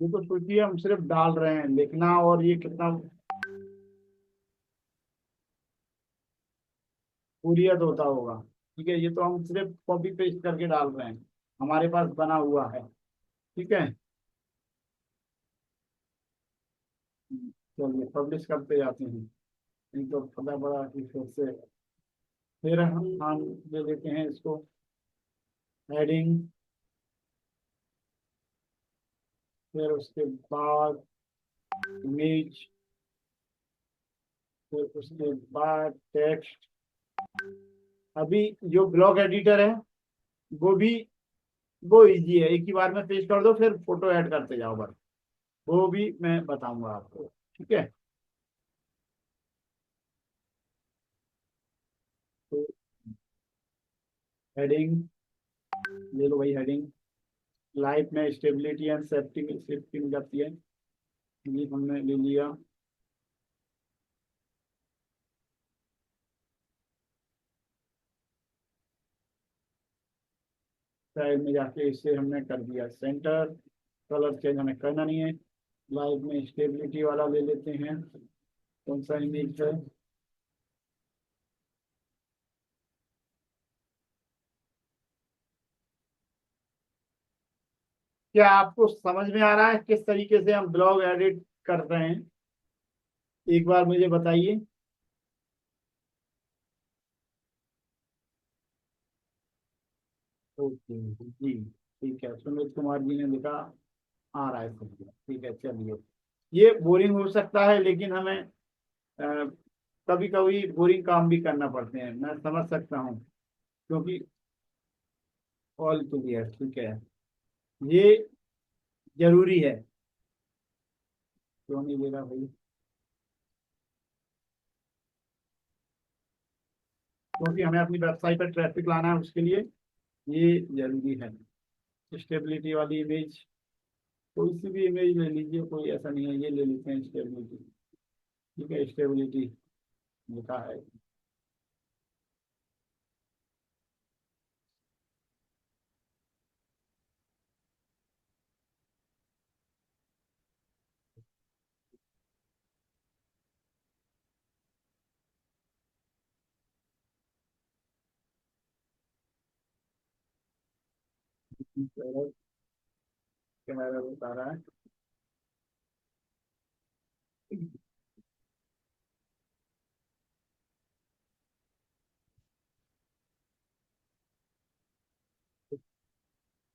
ये तो सोचिए हम सिर्फ डाल रहे हैं लिखना, और ये कितना बोरियत होता होगा। ठीक है, ये तो हम सिर्फ कॉपी पेस्ट करके डाल रहे हैं, हमारे पास बना हुआ है। ठीक है, चलिए पब्लिश करते जाते हैं, नहीं तो पता पड़ा कि फिर से। फिर हम ले लेते हैं इसको हेडिंग, फिर उसके बाद इमेज, फिर उसके बाद टेक्स्ट। अभी जो ब्लॉग एडिटर है वो भी, वो इजी है, एक ही बार में पेस्ट कर दो, फिर फोटो ऐड करते जाओ बस। वो भी मैं बताऊंगा आपको। ठीक है, तो हेडिंग ले लो भाई, हेडिंग लाइफ में स्टेबिलिटी एंड सेफ्टी सेफ्टी मिल जाती है, ये हमने ले लिया। साइड में जाके इसे हमने कर दिया सेंटर, कलर चेंज हमें करना नहीं है। लाइफ में स्टेबिलिटी वाला ले लेते हैं, कौन सा इमेज है, क्या आपको समझ में आ रहा है किस तरीके से हम ब्लॉग एडिट कर रहे हैं, एक बार मुझे बताइए। ओके जी, ठीक है, सुमित कुमार जी ने लिखा, आ रहा है समझ, ठीक है चलिए। ये बोरिंग हो सकता है लेकिन हमें कभी कभी बोरिंग काम भी करना पड़ते हैं, मैं समझ सकता हूँ, क्योंकि ऑल क्लियर, ठीक है, ये जरूरी है। क्यों नहीं ले रहा भाई, क्योंकि हमें अपनी वेबसाइट पर ट्रैफिक लाना है, उसके लिए ये जरूरी है। स्टेबिलिटी वाली इमेज, कोई सी भी इमेज ले लीजिए, कोई ऐसा नहीं है, ये ले लेते हैं स्टेबिलिटी, ठीक है, स्टेबिलिटी लिखा है। कैमरा बता रहा है,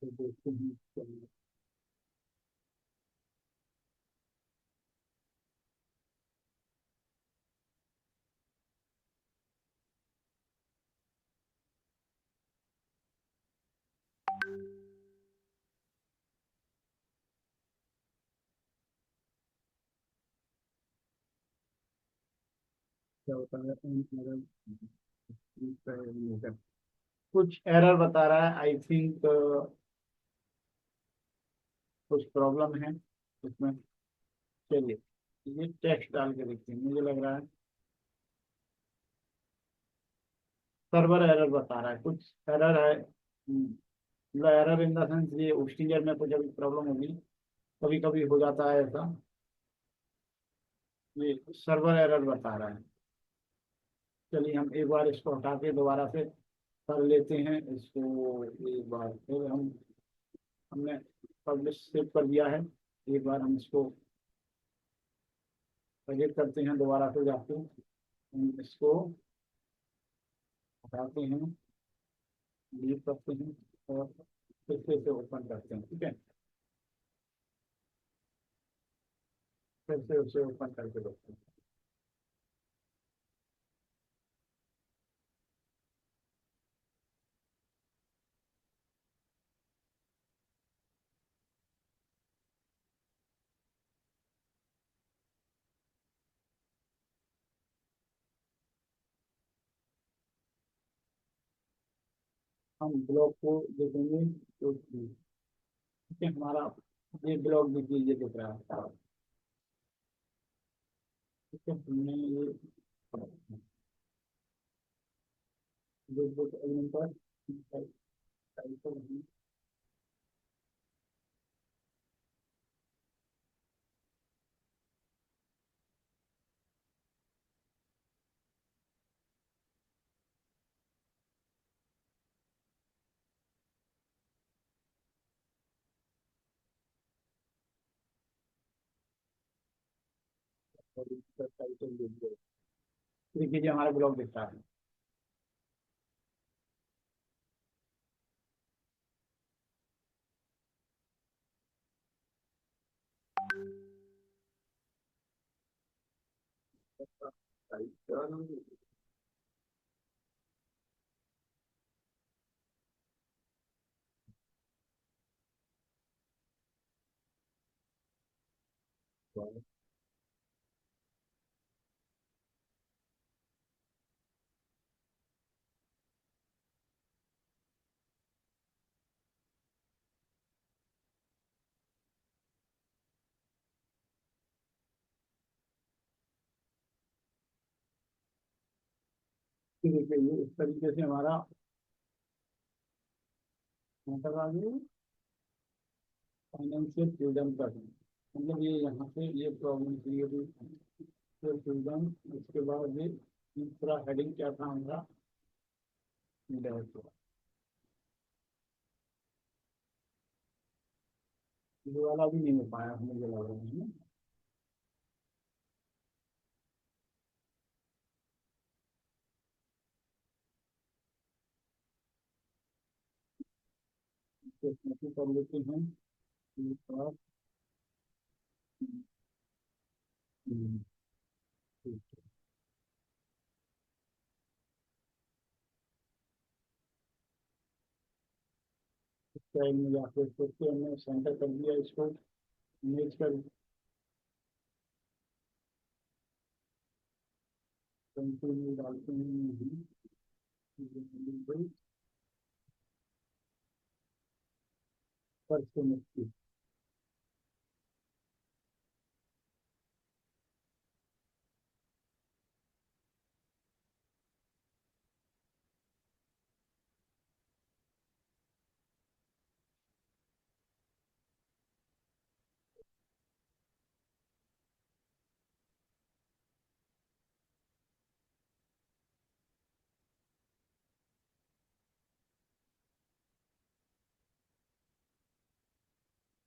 तो देखते हैं। क्या होता है, कुछ एरर बता रहा है, आई थिंक कुछ प्रॉब्लम है इसमें। चलिए ये टेक्स्ट डाल के देखते हैं, मुझे लग रहा है सर्वर एरर बता रहा है, कुछ एरर है, मतलब एरर इन द सेंस ये होस्टिंगर में कुछ अभी प्रॉब्लम होगी, कभी कभी हो जाता है ऐसा, ये सर्वर एरर बता रहा है। चलिए हम एक बार इसको हटा के दोबारा से कर लेते हैं इसको, एक बार फिर हमने पब्लिश सेव कर दिया है, एक बार हम इसको एडिट करते हैं दोबारा से जाके, हम इसको हटाते हैं, डिलीट करते हैं और फिर से इसे ओपन करते हैं, ठीक है, फिर से उसे ओपन करके देखते हैं। हम ब्लॉग को देखेंगे तो ठीक है, हमारा ये ब्लॉग देखिए, ये दिख रहा है, ठीक है, हमने ये एलिमेंट पर टाइप कर और इसका टाइटल दे दिया, देखिए हमारा ब्लॉग दिख रहा है। टाइटल कि देखिए ये इस तरीके से हमारा मतलब आगे फाइनेंशियल फ्रीडम का है। मतलब ये यहाँ से ये प्रॉब्लम क्रिएट हुई फिर फ्रीडम। उसके बाद ये दूसरा हेडिंग क्या था हमारा, डेट। ये वाला भी नहीं हो पाया मुझे लग रहा है ना। तो इसमें से कर लेते हैं। ये बात, हम्म, ठीक है। स्टाइल में जाकर इसको हमने सेंटर कर दिया, इसको इमेज कर पेंसिल में डालते हैं। बिल्कुल फर्स्ट से मुक्ति।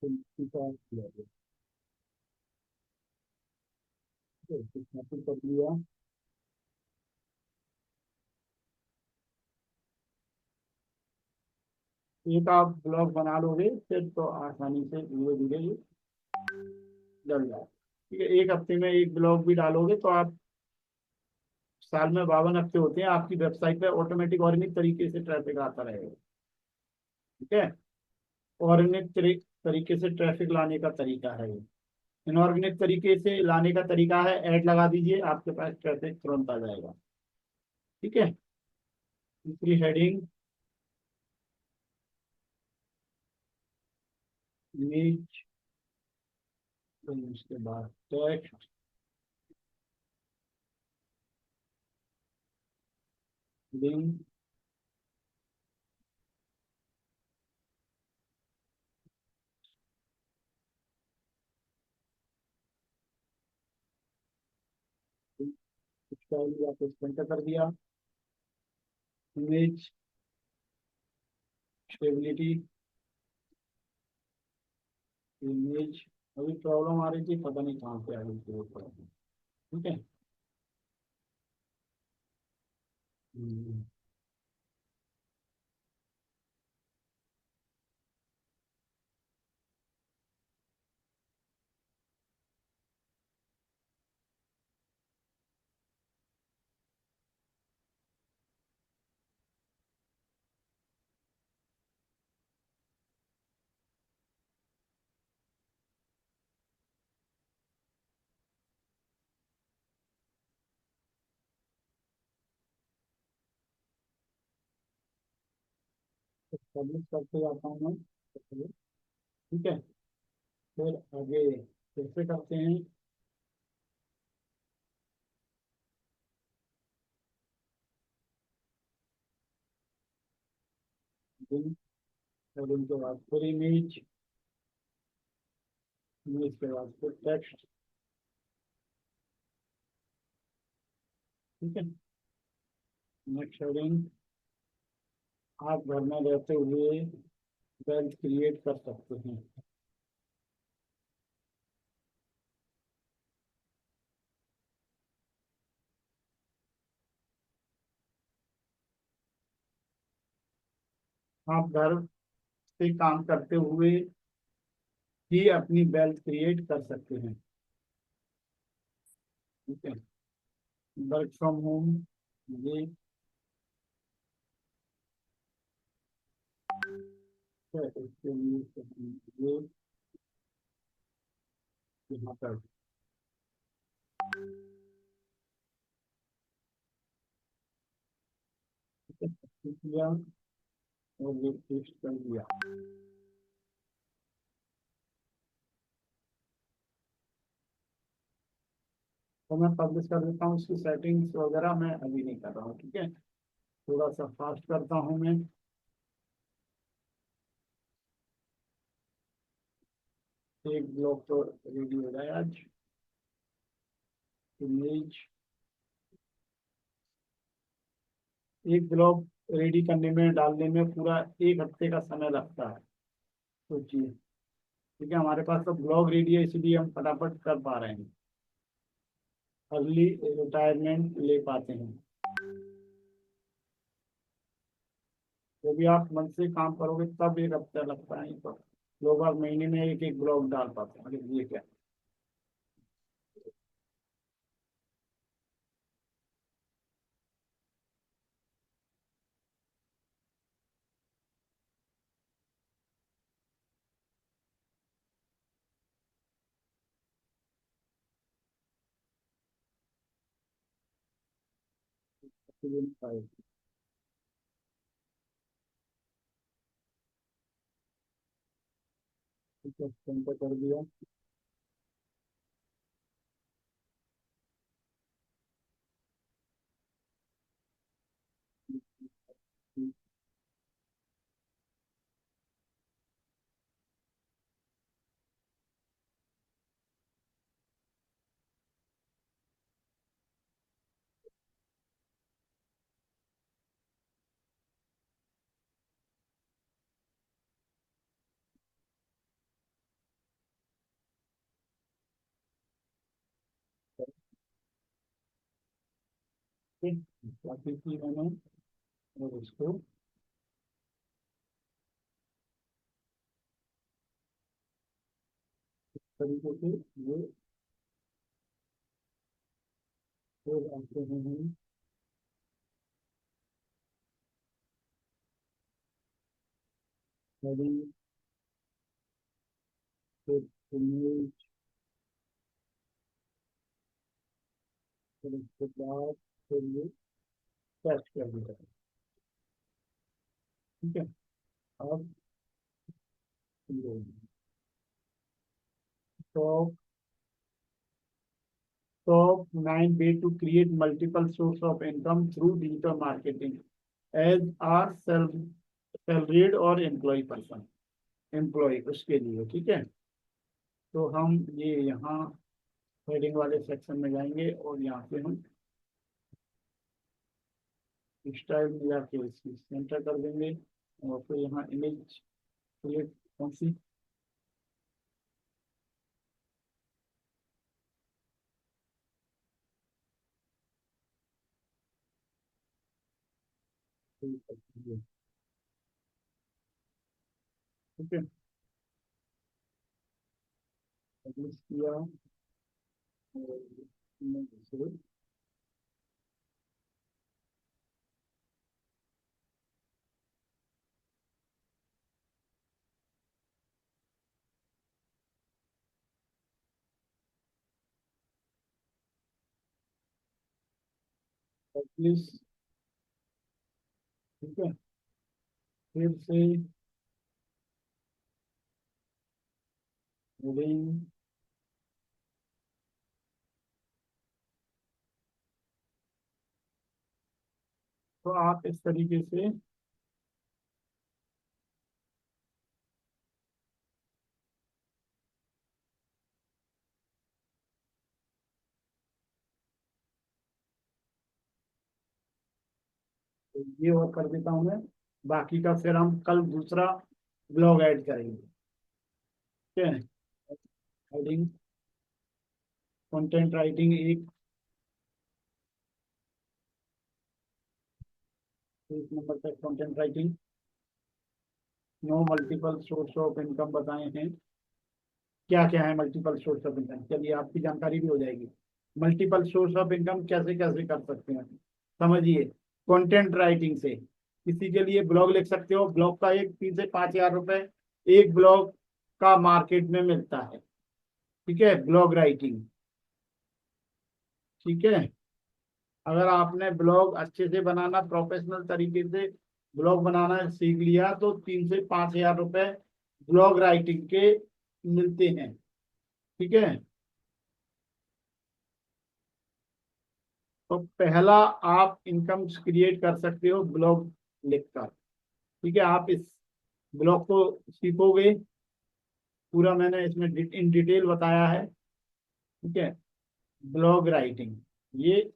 तो मुक्ति का किया गया। तो इसमें फिर कर लिया। एक आप ब्लॉग बना लोगे फिर तो आसानी से धीरे धीरे ये डल जाए। ठीक है, एक हफ्ते में एक ब्लॉग भी डालोगे तो आप साल में 52 हफ्ते होते हैं, आपकी वेबसाइट पे ऑटोमेटिक ऑर्गेनिक तरीके से ट्रैफिक आता रहेगा। ठीक है, ऑर्गेनिक तरीके से ट्रैफिक लाने का तरीका है ये। इनऑर्गेनिक तरीके से लाने का तरीका है ऐड लगा दीजिए, आपके पास ट्रैफिक तुरंत आ जाएगा। ठीक है, दूसरी हेडिंग इमेज, उसके बाद टेक्स्ट, लिंक, स्टाइल आपको सेंटर कर दिया। इमेज स्टेबिलिटी, इमेज अभी प्रॉब्लम आ रही थी, पता नहीं कहाँ से आ रही थी वो प्रॉब्लम। ठीक है, हम्म, तो पब्लिश करते जाता हूँ मैं। ठीक है, फिर आगे फिर से करते हैं। लिंक, लिंक के बाद फिर इमेज, इमेज के बाद फिर टेक्स्ट। ठीक है, नेक्स्ट हेडिंग, आप घर में रहते हुए वेल्थ क्रिएट कर सकते हैं। आप घर से काम करते हुए ही अपनी वेल्थ क्रिएट कर सकते हैं। ठीक है, वर्क फ्रॉम होम, ये है, इसके लिए ये यहाँ पर किया और ये पेस्ट कर दिया। तो मैं पब्लिश कर देता हूँ। उसकी सेटिंग्स वगैरह मैं अभी नहीं कर रहा हूँ, ठीक है। थोड़ा सा फास्ट करता हूँ मैं। एक ब्लॉग तो रेडी हो जाए आज। इमेज, एक ब्लॉग रेडी करने में, डालने में पूरा 1 हफ्ते का समय लगता है, सोचिए। ठीक है, हमारे पास तो ब्लॉग रेडी है, इसलिए हम फटाफट कर पा रहे हैं, अर्ली रिटायरमेंट ले पाते हैं। जो भी आप मन से काम करोगे तब 1 हफ्ता लगता है, तो लोग आप महीने में एक एक ब्लॉग डाल पाते हैं। अरे ये क्या, कर दिया। ठीक, बाकी की मैंने, और इसको तरीके से ये फिर आते हैं हम heading, फिर image, फिर उसके बाद फिर ये टेस्ट कर दिया। ठीक है, अब तो top 9 way to create multiple source of income through digital marketing as a salaried or employee person, employ उसके लिए। ठीक है, तो हम ये यहाँ हेडिंग वाले सेक्शन में जाएंगे और यहाँ पे हम स्टाइल मिला के इसकी सेंटर कर देंगे, और फिर यहाँ इमेज क्रिएट कौन सी, ठीक है, पब्लिश किया और दूसरे पब्लिश। ठीक है, फिर से हेडिंग, तो आप इस तरीके से ये और कर देता हूँ मैं। बाकी का फिर हम कल दूसरा ब्लॉग ऐड करेंगे। ठीक है, हेडिंग, कंटेंट राइटिंग एक नंबर तक content writing, no multiple source of income बताए हैं। क्या क्या है मल्टीपल सोर्स ऑफ इनकम, चलिए आपकी जानकारी भी हो जाएगी। मल्टीपल सोर्स ऑफ इनकम कैसे कैसे कर सकते हैं, समझिए। कंटेंट राइटिंग से किसी के लिए ब्लॉग लिख सकते हो, ब्लॉग का एक 3 से 5 हज़ार रुपए एक ब्लॉग का मार्केट में मिलता है। ठीक है, ब्लॉग राइटिंग। ठीक है, अगर आपने ब्लॉग अच्छे से बनाना, प्रोफेशनल तरीके से ब्लॉग बनाना सीख लिया, तो 3 से 5 हज़ार रुपए ब्लॉग राइटिंग के मिलते हैं। ठीक है, तो पहला आप इनकम क्रिएट कर सकते हो ब्लॉग लिखकर। ठीक है, आप इस ब्लॉग को सीखोगे, पूरा मैंने इसमें इन डिटेल बताया है। ठीक है, ब्लॉग राइटिंग, ये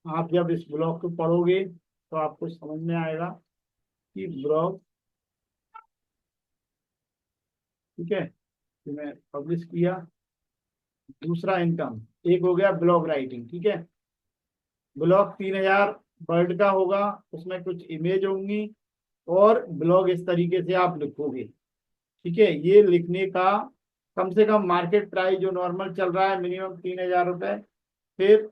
आप जब इस ब्लॉग को पढ़ोगे तो आपको समझ में आएगा कि ब्लॉग, ठीक है, कि मैं पब्लिश किया। दूसरा इनकम, एक हो गया ब्लॉग राइटिंग। ठीक है, ब्लॉग 3000 वर्ड का होगा, उसमें कुछ इमेज होंगी और ब्लॉग इस तरीके से आप लिखोगे। ठीक है, ये लिखने का कम से कम मार्केट प्राइस जो नॉर्मल चल रहा है मिनिमम 3000 रुपये, फिर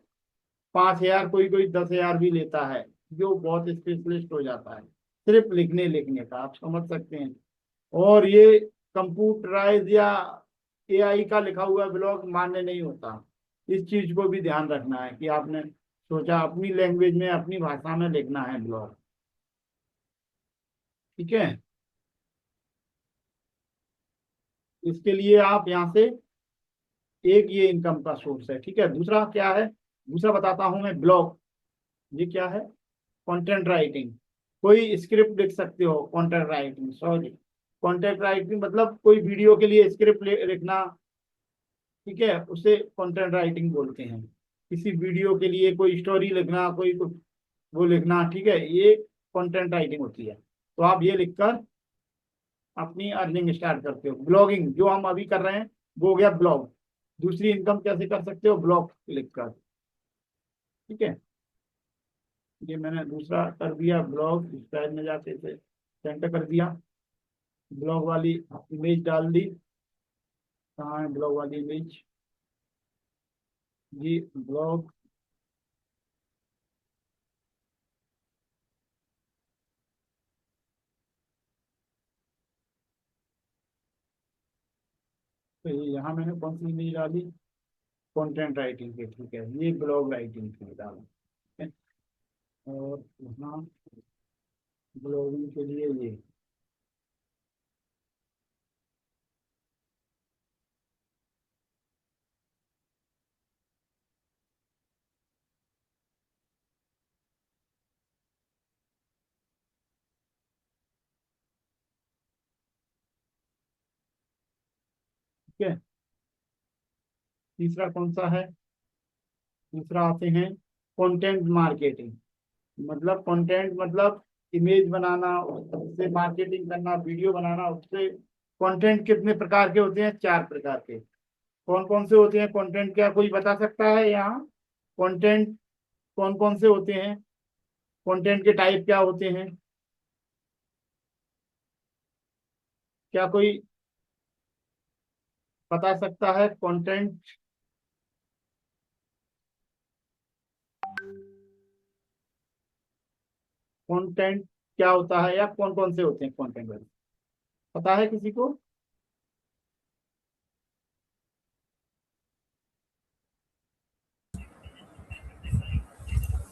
5000, कोई कोई 10,000 भी लेता है, जो बहुत स्पेशलिस्ट हो जाता है सिर्फ लिखने लिखने का, आप समझ सकते हैं। और ये कंप्यूटराइज या एआई का लिखा हुआ ब्लॉग मान्य नहीं होता। इस चीज को भी ध्यान रखना है कि आपने सोचा अपनी लैंग्वेज में, अपनी भाषा में लिखना है ब्लॉग। ठीक है, इसके लिए आप यहाँ से एक ये इनकम का सोर्स है। ठीक है, दूसरा क्या है, दूसरा बताता हूं मैं। ब्लॉग, ये क्या है, कंटेंट राइटिंग। कोई स्क्रिप्ट लिख सकते हो, content writing, sorry, content writing मतलब कोई वीडियो के लिए स्क्रिप्ट लिखना। ठीक है, उसे कंटेंट राइटिंग बोलते हैं। किसी वीडियो के लिए कोई स्टोरी लिखना, कोई कुछ वो लिखना, ठीक है, ये कंटेंट राइटिंग होती है। तो आप ये लिखकर अपनी अर्निंग स्टार्ट करते हो। ब्लॉगिंग जो हम अभी कर रहे हैं वो हो गया ब्लॉग। दूसरी इनकम कैसे कर सकते हो, ब्लॉग लिखकर। ठीक है, ये मैंने दूसरा कर दिया, ब्लॉग स्टाइल में जाके इसे सेंटर कर दिया, ब्लॉग वाली इमेज डाल दी। कहाँ है ब्लॉग वाली इमेज, जी ब्लॉग, तो ये यहाँ मैंने कौन सी इमेज डाली, कंटेंट राइटिंग के। ठीक है, ये ब्लॉग राइटिंग की डाला। ठीक है, और यहाँ ब्लॉगिंग के लिए ये, ठीक है। तीसरा कौन सा है, तीसरा आते हैं कंटेंट मार्केटिंग। मतलब कंटेंट मतलब इमेज बनाना, उससे मार्केटिंग करना, वीडियो बनाना, उससे कंटेंट कितने प्रकार के होते हैं, 4 प्रकार के। कौन कौन से होते हैं कंटेंट, क्या कोई बता सकता है यहाँ, कंटेंट कौन कौन से होते हैं, कंटेंट के टाइप क्या होते हैं, क्या कोई बता सकता है कंटेंट, कंटेंट क्या होता है या कौन कौन से होते हैं कंटेंट, पता है किसी को,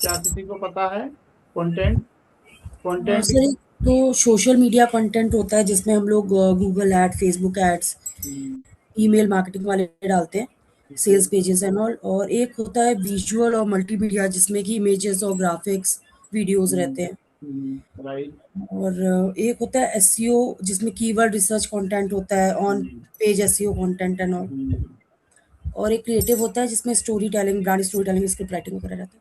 क्या किसी को पता है कंटेंट, कंटेंट। सर एक तो सोशल मीडिया कंटेंट होता है जिसमें हम लोग Google ad, Facebook ads, email marketing वाले डालते हैं, ठीक है। Sales pages and all. और एक होता है विजुअल और मल्टीमीडिया जिसमें कि इमेजेस और ग्राफिक्स वीडियोस रहते हैं। राइट। और एक होता है एसईओ जिसमें कीवर्ड रिसर्च कंटेंट होता है, on page SEO content and all. और एक क्रिएटिव होता है जिसमें story telling, brand story telling, script writing वगैरह रहता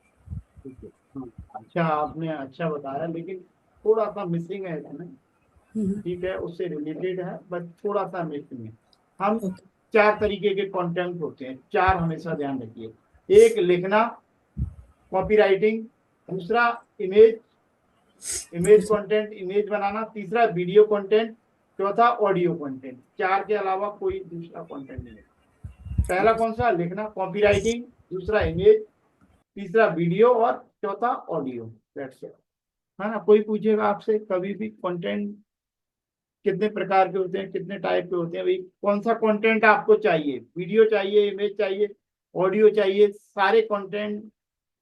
ठीक है, हाँ, अच्छा आपने अच्छा बताया, लेकिन थोड़ा सा मिसिंग है इसमें। है। ठीक है, उससे रिलेटेड है बट थोड़ा सा मिसिंग है। हम ओके। 4 तरीके के कंटेंट होते हैं, 4 हमेशा ध्यान रखिए। एक लिखना, कॉपी राइटिंग। दूसरा image, okay image sir. Content, image बनाना। तीसरा वीडियो कंटेंट। चौथा ऑडियो कंटेंट। 4 के अलावा कोई दूसरा कंटेंट नहीं है। पहला कौन सा, लिखना, कॉपी राइटिंग। दूसरा इमेज, तीसरा वीडियो और चौथा ऑडियो। दैट्स इट, है ना। कोई पूछेगा आपसे कभी भी कंटेंट कितने प्रकार के होते हैं, कितने टाइप के होते हैं, भाई कौन सा कंटेंट आपको चाहिए, वीडियो चाहिए, इमेज चाहिए, ऑडियो चाहिए, सारे कंटेंट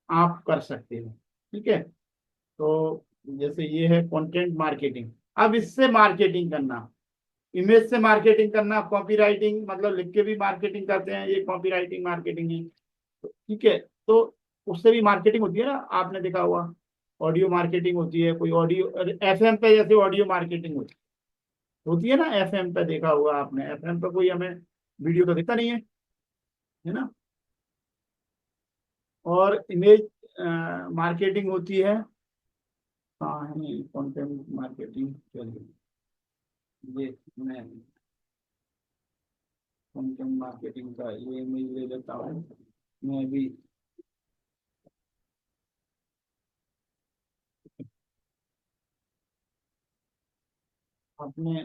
आप कर सकते हो। ठीक है, तो जैसे ये है कंटेंट मार्केटिंग। अब इससे मार्केटिंग करना, इमेज से मार्केटिंग करना, कॉपी राइटिंग मतलब लिख के भी मार्केटिंग करते हैं, ये कॉपी राइटिंग मार्केटिंग है। ठीक है, तो उससे भी मार्केटिंग होती है ना, आपने देखा हुआ। ऑडियो मार्केटिंग होती है, कोई ऑडियो एफएम पे जैसे ऑडियो मार्केटिंग होती है ना, एफएम पे देखा होगा आपने। एफएम पे कोई हमें वीडियो तो देता नहीं है ना। और इमेज मार्केटिंग होती है। हाँ है कंटेंट मार्केटिंग। चलिए ये मैं कंटेंट मार्केटिंग का ये इमेज ले लेता हूँ मैं भी। आपने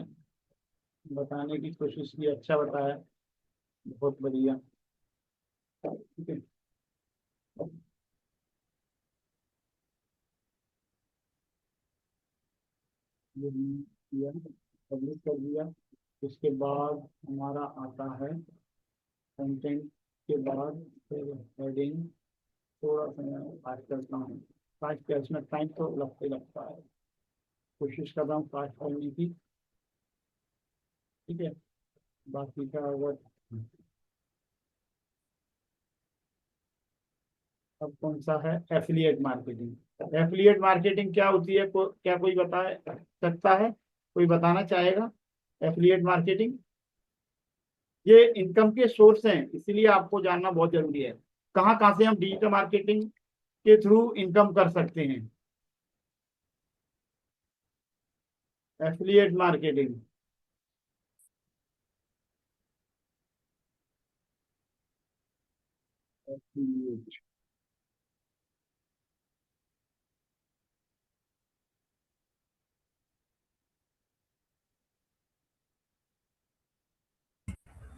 बताने की कोशिश की, अच्छा बताया, बहुत बढ़िया। ठीक है। ये हमने किया, पब्लिश कर दिया। उसके बाद हमारा आता है कंटेंट के बाद फिर हेडिंग। थोड़ा सा मैं फास्ट करता हूँ, फास्ट क्या इसमें टाइम तो लगते लगता है, कोशिश कर रहा हूँ फास्ट करने की। ठीक है। बाकी का अगर अब कौन सा है, एफिलिएट मार्केटिंग। एफिलिएट मार्केटिंग क्या होती है, क्या कोई बता सकता है, कोई बताना चाहेगा? एफिलिएट मार्केटिंग ये इनकम के सोर्स हैं, इसीलिए आपको जानना बहुत जरूरी है। कहाँ कहाँ से हम डिजिटल मार्केटिंग के थ्रू इनकम कर सकते हैं। Affiliate marketing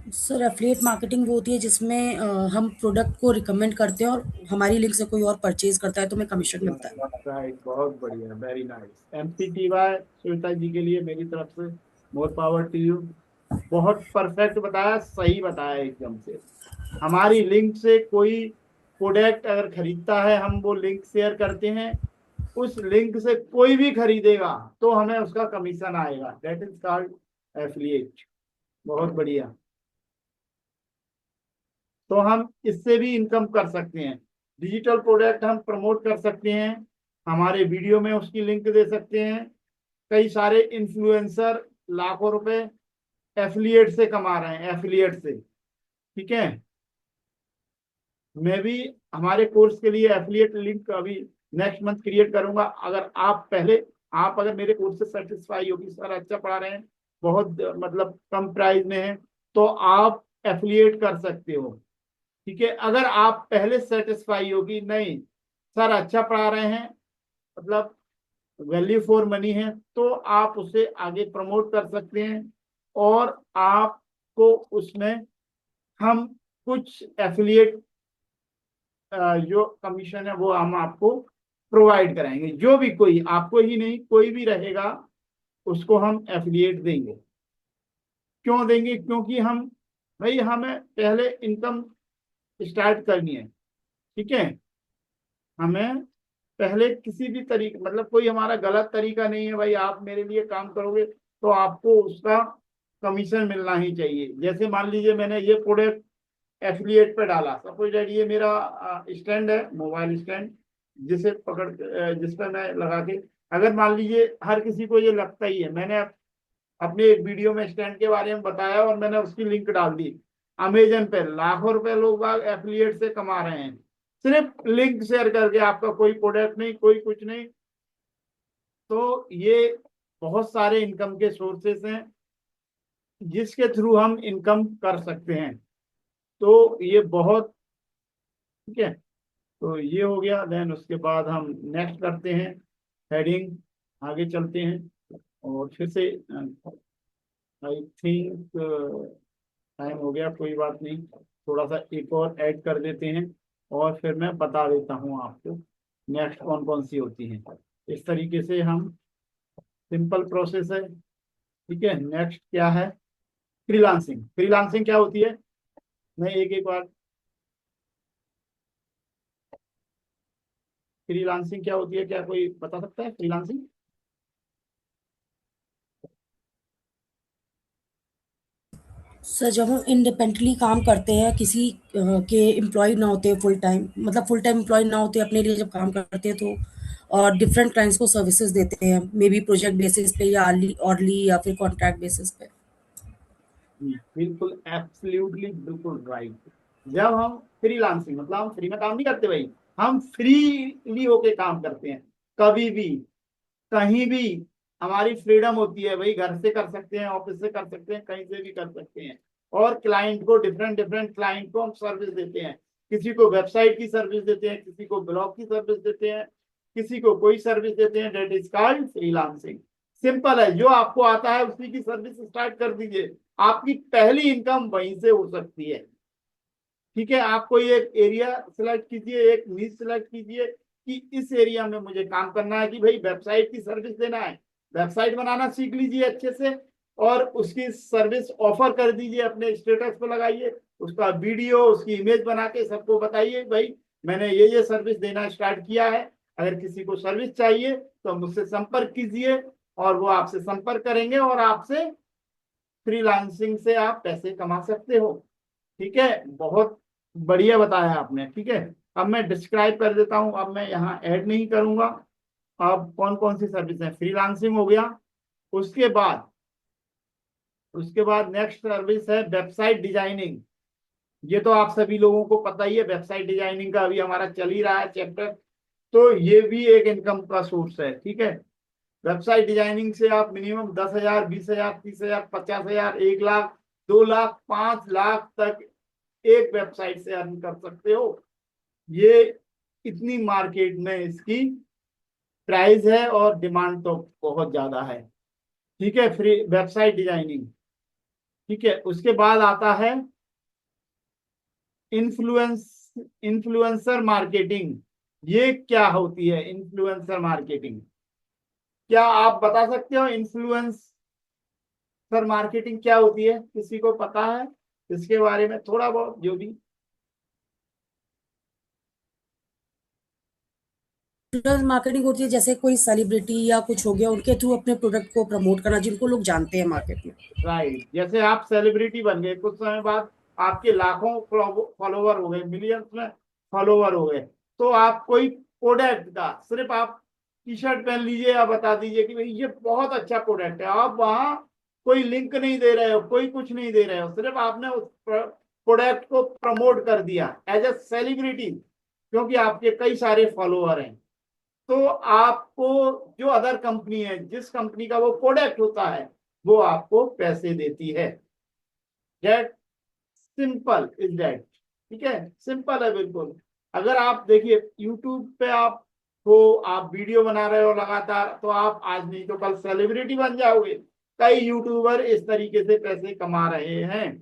sir affiliate marketing वो होती है जिसमें हम प्रोडक्ट को रिकमेंड करते हैं और हमारी लिंक से कोई और परचेज करता है तो हमें कमीशन मिलता है। राइट, बहुत बढ़िया, वेरी नाइस। एमसीटीवाई श्वेता जी के लिए मेरी तरफ से मोर पावर टू यू। बहुत परफेक्ट बताया, सही बताया एकदम से। हमारी लिंक से कोई प्रोडक्ट अगर खरीदता है, हम वो लिंक शेयर करते हैं, उस लिंक से कोई भी खरीदेगा तो हमें उसका कमीशन आएगा। That is called affiliate. बहुत बढ़िया। तो हम इससे भी इनकम कर सकते हैं। डिजिटल प्रोडक्ट हम प्रमोट कर सकते हैं, हमारे वीडियो में उसकी लिंक दे सकते हैं। कई सारे इन्फ्लुएंसर लाखों रुपए एफिलिएट से कमा रहे हैं, एफिलिएट से। ठीक है। मैं भी हमारे कोर्स के लिए एफिलिएट लिंक अभी नेक्स्ट मंथ क्रिएट करूंगा। अगर आप पहले, आप अगर मेरे कोर्स से सेटिस्फाई हो कि सर अच्छा पढ़ा रहे हैं, बहुत मतलब कम प्राइस में है, तो आप एफिलिएट कर सकते हो। ठीक है। अगर आप पहले सेटिस्फाई हो कि नहीं सर अच्छा पढ़ा रहे हैं, मतलब वैल्यू फॉर मनी है, तो आप उसे आगे प्रमोट कर सकते हैं। और आपको उसमें हम कुछ एफिलिएट जो कमीशन है वो हम आपको प्रोवाइड कराएंगे। जो भी कोई, आपको ही नहीं, कोई भी रहेगा उसको हम एफिलिएट देंगे। क्यों देंगे? क्योंकि हम, भाई हमें पहले इनकम स्टार्ट करनी है। ठीक है। हमें पहले किसी भी तरीके, मतलब कोई हमारा गलत तरीका नहीं है, भाई आप मेरे लिए काम करोगे तो आपको उसका कमीशन मिलना ही चाहिए। जैसे मान लीजिए मैंने ये प्रोडक्ट एफिलिएट पे डाला, सपोज दैट ये मेरा स्टैंड है, मोबाइल स्टैंड, जिसे पकड़ जिस पे मैं लगा के, अगर मान लीजिए हर किसी को ये लगता ही है, मैंने अपने एक वीडियो में स्टैंड के बारे में बताया और मैंने उसकी लिंक डाल दी, अमेजन पे लाखों रुपए लोग एफिलिएट से कमा रहे हैं, सिर्फ लिंक शेयर करके। आपका कोई प्रोडक्ट नहीं, कोई कुछ नहीं। तो ये बहुत सारे इनकम के सोर्सेस हैं जिसके थ्रू हम इनकम कर सकते हैं। तो ये बहुत, ठीक है। तो ये हो गया। देन उसके बाद हम नेक्स्ट करते हैं हेडिंग, आगे चलते हैं। और फिर से आई थिंक टाइम हो गया, कोई बात नहीं, थोड़ा सा एक और ऐड कर देते हैं और फिर मैं बता देता हूँ आपको नेक्स्ट कौन कौन सी होती हैं। इस तरीके से हम, सिंपल प्रोसेस है। ठीक है। नेक्स्ट क्या है? फ्रीलांसिंग। फ्रीलांसिंग क्या होती है? मैं एक एक बार, फ्रीलांसिंग क्या होती है, क्या कोई बता सकता है फ्रीलांसिंग? सर जब हम इंडिपेंडेंटली काम करते हैं किसी के एम्प्लॉय ना होते फुल टाइम, मतलब फुल टाइम एम्प्लॉय ना होते अपने लिए जब काम करते हैं, तो और डिफरेंट क्लाइंट्स को सर्विसेज देते हैं, मे बी प्रोजेक्ट बेसिस पे या अर्ली या फिर कॉन्ट्रैक्ट बेसिस पे। बिल्कुल एब्सोल्युटली बिल्कुल राइट। जब हम फ्रीलांसिंग मतलब हम फ्री में काम नहीं करते भाई, हम फ्रीली होके काम करते हैं, कभी भी कहीं भी हमारी फ्रीडम होती है भाई, घर से कर सकते हैं, ऑफिस से कर सकते हैं, कहीं से भी कर सकते हैं। और क्लाइंट को डिफरेंट डिफरेंट क्लाइंट को हम सर्विस देते हैं, किसी को वेबसाइट की सर्विस देते हैं, किसी को ब्लॉग की सर्विस देते हैं, किसी को कोई सर्विस देते हैं। That is called freelancing. Simple है, जो आपको आता है उसी की सर्विस स्टार्ट कर दीजिए, आपकी पहली इनकम वहीं से हो सकती है। ठीक है, आप कोई एक एरिया सिलेक्ट कीजिए, एक नीच सिलेक्ट कीजिए कि इस एरिया में मुझे काम करना है, कि भाई वेबसाइट की सर्विस देना है, वेबसाइट बनाना सीख लीजिए अच्छे से, और उसकी सर्विस ऑफर कर दीजिए, अपने स्टेटस पे लगाइए, उसका वीडियो उसकी इमेज बना के सबको बताइए भाई मैंने ये सर्विस देना स्टार्ट किया है, अगर किसी को सर्विस चाहिए तो मुझसे संपर्क कीजिए, और वो आपसे संपर्क करेंगे और आपसे फ्रीलांसिंग से आप पैसे कमा सकते हो। ठीक है, बहुत बढ़िया बताया आपने। ठीक है, अब मैं डिस्क्राइब कर देता हूं, अब मैं यहाँ ऐड नहीं करूंगा। अब कौन कौन सी सर्विस है, फ्रीलांसिंग हो गया। उसके बाद नेक्स्ट सर्विस है वेबसाइट डिजाइनिंग। ये तो आप सभी लोगों को पता ही है, वेबसाइट डिजाइनिंग का अभी हमारा चल ही रहा है चैप्टर, तो ये भी एक इनकम का सोर्स है। ठीक है, वेबसाइट डिजाइनिंग से आप मिनिमम 10,000, 20,000, 30,000, 50,000, 1 लाख, 2 लाख, 5 लाख तक एक वेबसाइट से अर्न कर सकते हो। ये इतनी मार्केट में इसकी प्राइस है और डिमांड तो बहुत ज्यादा है। ठीक है, फ्री वेबसाइट डिजाइनिंग। ठीक है, उसके बाद आता है इन्फ्लुएंस इन्फ्लुएंसर मार्केटिंग। ये क्या होती है इन्फ्लुएंसर मार्केटिंग, क्या आप बता सकते हो इन्फ्लुएंसर मार्केटिंग क्या होती है? किसी को पता है इसके बारे में थोड़ा बहुत जो भी? डिजिटल मार्केटिंग होती है जैसे कोई सेलिब्रिटी या कुछ हो गया, उनके थ्रू अपने प्रोडक्ट को प्रमोट करना, जिनको लोग जानते हैं मार्केट में। राइट, जैसे आप सेलिब्रिटी बन गए, कुछ समय बाद आपके लाखों फॉलोवर हो गए, मिलियंस में फॉलोवर हो गए, तो आप कोई प्रोडक्ट का सिर्फ आप टी शर्ट पहन लीजिए या बता दीजिए कि भाई ये बहुत अच्छा प्रोडक्ट है, आप वहां कोई लिंक नहीं दे रहे हो, कोई कुछ नहीं दे रहे हो, सिर्फ आपने उस प्रोडक्ट को प्रमोट कर दिया एज ए सेलिब्रिटी, क्योंकि आपके कई सारे फॉलोअर हैं, तो आपको जो अदर कंपनी है, जिस कंपनी का वो प्रोडक्ट होता है, वो आपको पैसे देती है। That simple is that. ठीक है, सिंपल है बिल्कुल। अगर आप देखिए यूट्यूब पे आप हो, आप वीडियो बना रहे हो लगातार, तो आप आज नहीं तो कल सेलिब्रिटी बन जाओगे। कई यूट्यूबर इस तरीके से पैसे कमा रहे हैं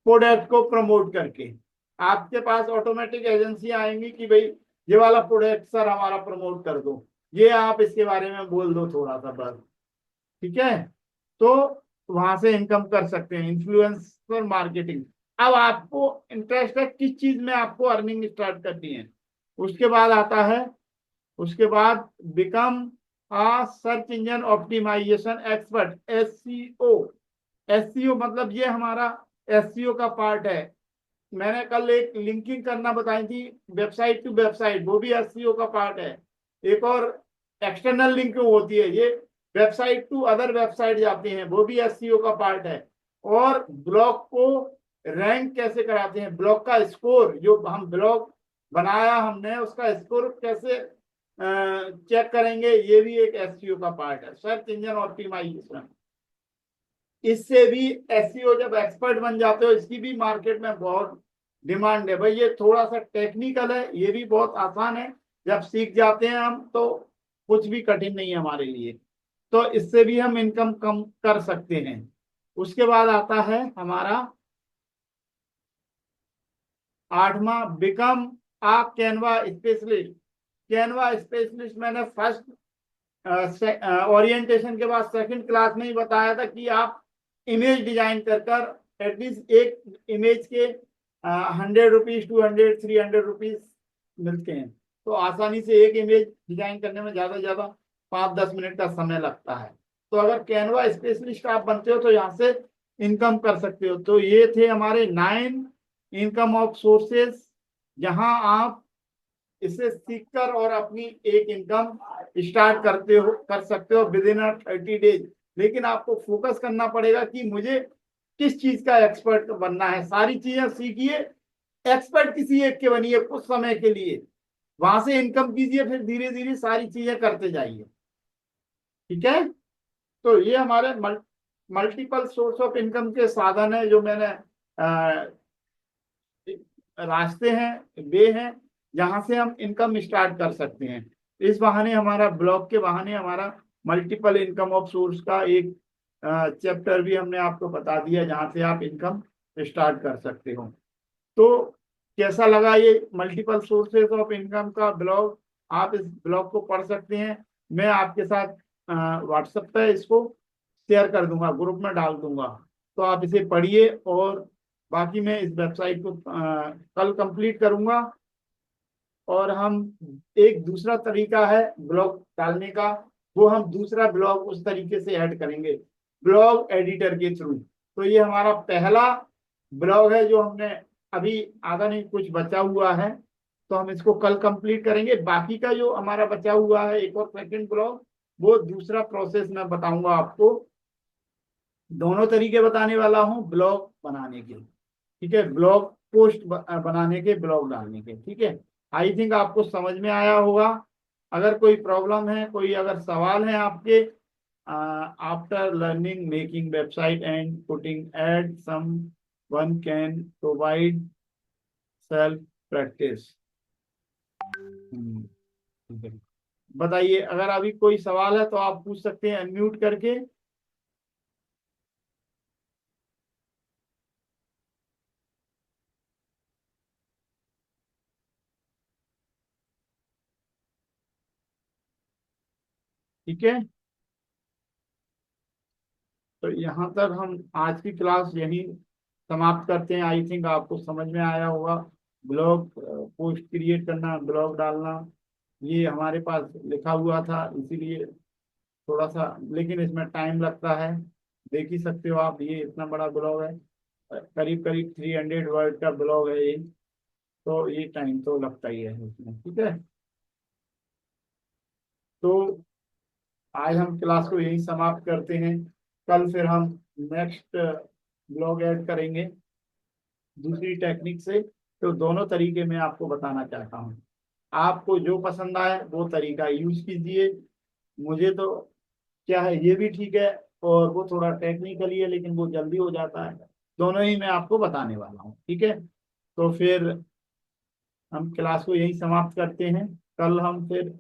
प्रोडक्ट को प्रमोट करके। आपके पास ऑटोमेटिक एजेंसी आएंगी कि भाई ये वाला प्रोडक्ट सर हमारा प्रमोट कर दो, ये आप इसके बारे में बोल दो थोड़ा सा बस। ठीक है, तो वहां से इनकम कर सकते हैं इन्फ्लुएंसर मार्केटिंग। अब आपको इंटरेस्ट है किस चीज में आपको अर्निंग स्टार्ट करनी है, उसके बाद आता है, उसके बाद become a search engine optimization expert, SEO. SEO मतलब ये हमारा एससीओ का पार्ट है। मैंने कल एक लिंकिंग करना बताई थी वेबसाइट टू वेबसाइट, वो भी एससीओ का पार्ट है। एक और एक्सटर्नल लिंकिंग होती है, ये वेबसाइट टू अदर वेबसाइट जाते हैं, वो भी एससीओ का पार्ट है। और ब्लॉग को रैंक कैसे कराते हैं, ब्लॉग का स्कोर, जो हम ब्लॉग बनाया हमने उसका स्कोर कैसे चेक करेंगे, ये भी एक एससीओ का पार्ट है, सर्च इंजन ऑप्टिमाइजेशन। इससे भी एसईओ जब एक्सपर्ट बन जाते हो, इसकी भी मार्केट में बहुत डिमांड है भाई। ये थोड़ा सा टेक्निकल है, ये भी बहुत आसान है, जब सीख जाते हैं हम तो कुछ भी कठिन नहीं है हमारे लिए, तो इससे भी हम इनकम कम कर सकते हैं। उसके बाद आता है हमारा 8वां, बिकम आ कैनवा स्पेशलिस्ट। कैनवा स्पेशलिस्ट मैंने फर्स्ट ओरिएंटेशन के बाद सेकंड क्लास में ही बताया था कि आप इमेज डिजाइन कर एटलीस्ट एक इमेज के 100 रुपीज, 200, 300 रुपीज मिलते हैं, तो आसानी से एक इमेज डिजाइन करने में ज्यादा से ज्यादा 5-10 मिनट का समय लगता है। तो अगर कैनवा स्पेशलिस्ट आप बनते हो तो यहाँ से इनकम कर सकते हो। तो ये थे हमारे 9 इनकम ऑफ सोर्सेस, जहां आप इसे सीखकर और अपनी एक इनकम स्टार्ट कर सकते हो विद इन 30 डेज। लेकिन आपको फोकस करना पड़ेगा कि मुझे किस चीज का एक्सपर्ट बनना है। सारी चीजें सीखिए, एक्सपर्ट किसी एक के बनिए कुछ समय के लिए, वहां से इनकम कीजिए, फिर धीरे धीरे सारी चीजें करते जाइए। ठीक है। तो ये हमारे मल्टीपल सोर्स ऑफ इनकम के साधन है, जो मैंने रास्ते हैं, वे हैं, जहां से हम इनकम स्टार्ट कर सकते हैं। इस बहाने हमारा ब्लॉग के बहाने हमारा मल्टीपल इनकम ऑफ सोर्स का एक चैप्टर भी हमने आपको बता दिया, जहां से आप इनकम स्टार्ट कर सकते हो। तो कैसा लगा ये मल्टीपल सोर्सेज ऑफ इनकम का ब्लॉग? आप इस ब्लॉग को पढ़ सकते हैं। मैं आपके साथ व्हाट्सएप पे इसको शेयर कर दूंगा, ग्रुप में डाल दूंगा, तो आप इसे पढ़िए। और बाकी मैं इस वेबसाइट को कल कंप्लीट करूंगा। और हम एक दूसरा तरीका है ब्लॉग डालने का, वो हम दूसरा ब्लॉग उस तरीके से ऐड करेंगे ब्लॉग एडिटर के थ्रू। तो ये हमारा पहला ब्लॉग है जो हमने अभी आधा नहीं कुछ बचा हुआ है, तो हम इसको कल कंप्लीट करेंगे। बाकी का जो हमारा बचा हुआ है एक और सेकंड ब्लॉग, वो दूसरा प्रोसेस मैं बताऊंगा आपको। दोनों तरीके बताने वाला हूँ ब्लॉग बनाने के, ठीक है, ब्लॉग पोस्ट बनाने के, ब्लॉग डालने के। ठीक है, आई थिंक आपको समझ में आया होगा। अगर कोई प्रॉब्लम है, कोई अगर सवाल है आपके, after learning making website and putting ad some one can provide self practice. ठीक है, बताइए। अगर अभी कोई सवाल है तो आप पूछ सकते हैं अनम्यूट करके। ठीक है, तो यहाँ तक हम आज की क्लास यही समाप्त करते हैं। आई थिंक आपको समझ में आया होगा। ब्लॉग पोस्ट क्रिएट करना, ब्लॉग डालना, ये हमारे पास लिखा हुआ था, इसीलिए थोड़ा सा, लेकिन इसमें टाइम लगता है। देख ही सकते हो आप, ये इतना बड़ा ब्लॉग है, करीब करीब 300 वर्ड का ब्लॉग है ये, तो ये टाइम तो लगता ही है इसमें। ठीक है, तो आज हम क्लास को यही समाप्त करते हैं। कल फिर हम नेक्स्ट ब्लॉग ऐड करेंगे दूसरी टेक्निक से। तो दोनों तरीके मैं आपको बताना चाहता हूँ, आपको जो पसंद आए वो तरीका यूज कीजिए। मुझे तो क्या है, ये भी ठीक है, और वो थोड़ा टेक्निकली है लेकिन वो जल्दी हो जाता है। दोनों ही मैं आपको बताने वाला हूँ। ठीक है, तो फिर हम क्लास को यही समाप्त करते हैं। कल हम फिर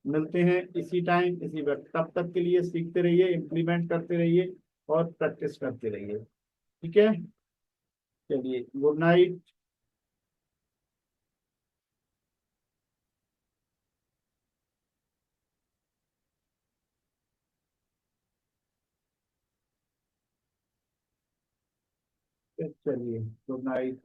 मिलते हैं इसी टाइम इसी वक्त। तब तक के लिए सीखते रहिए, इम्प्लीमेंट करते रहिए और प्रैक्टिस करते रहिए। ठीक है, चलिए, गुड नाइट। चलिए, गुड नाइट।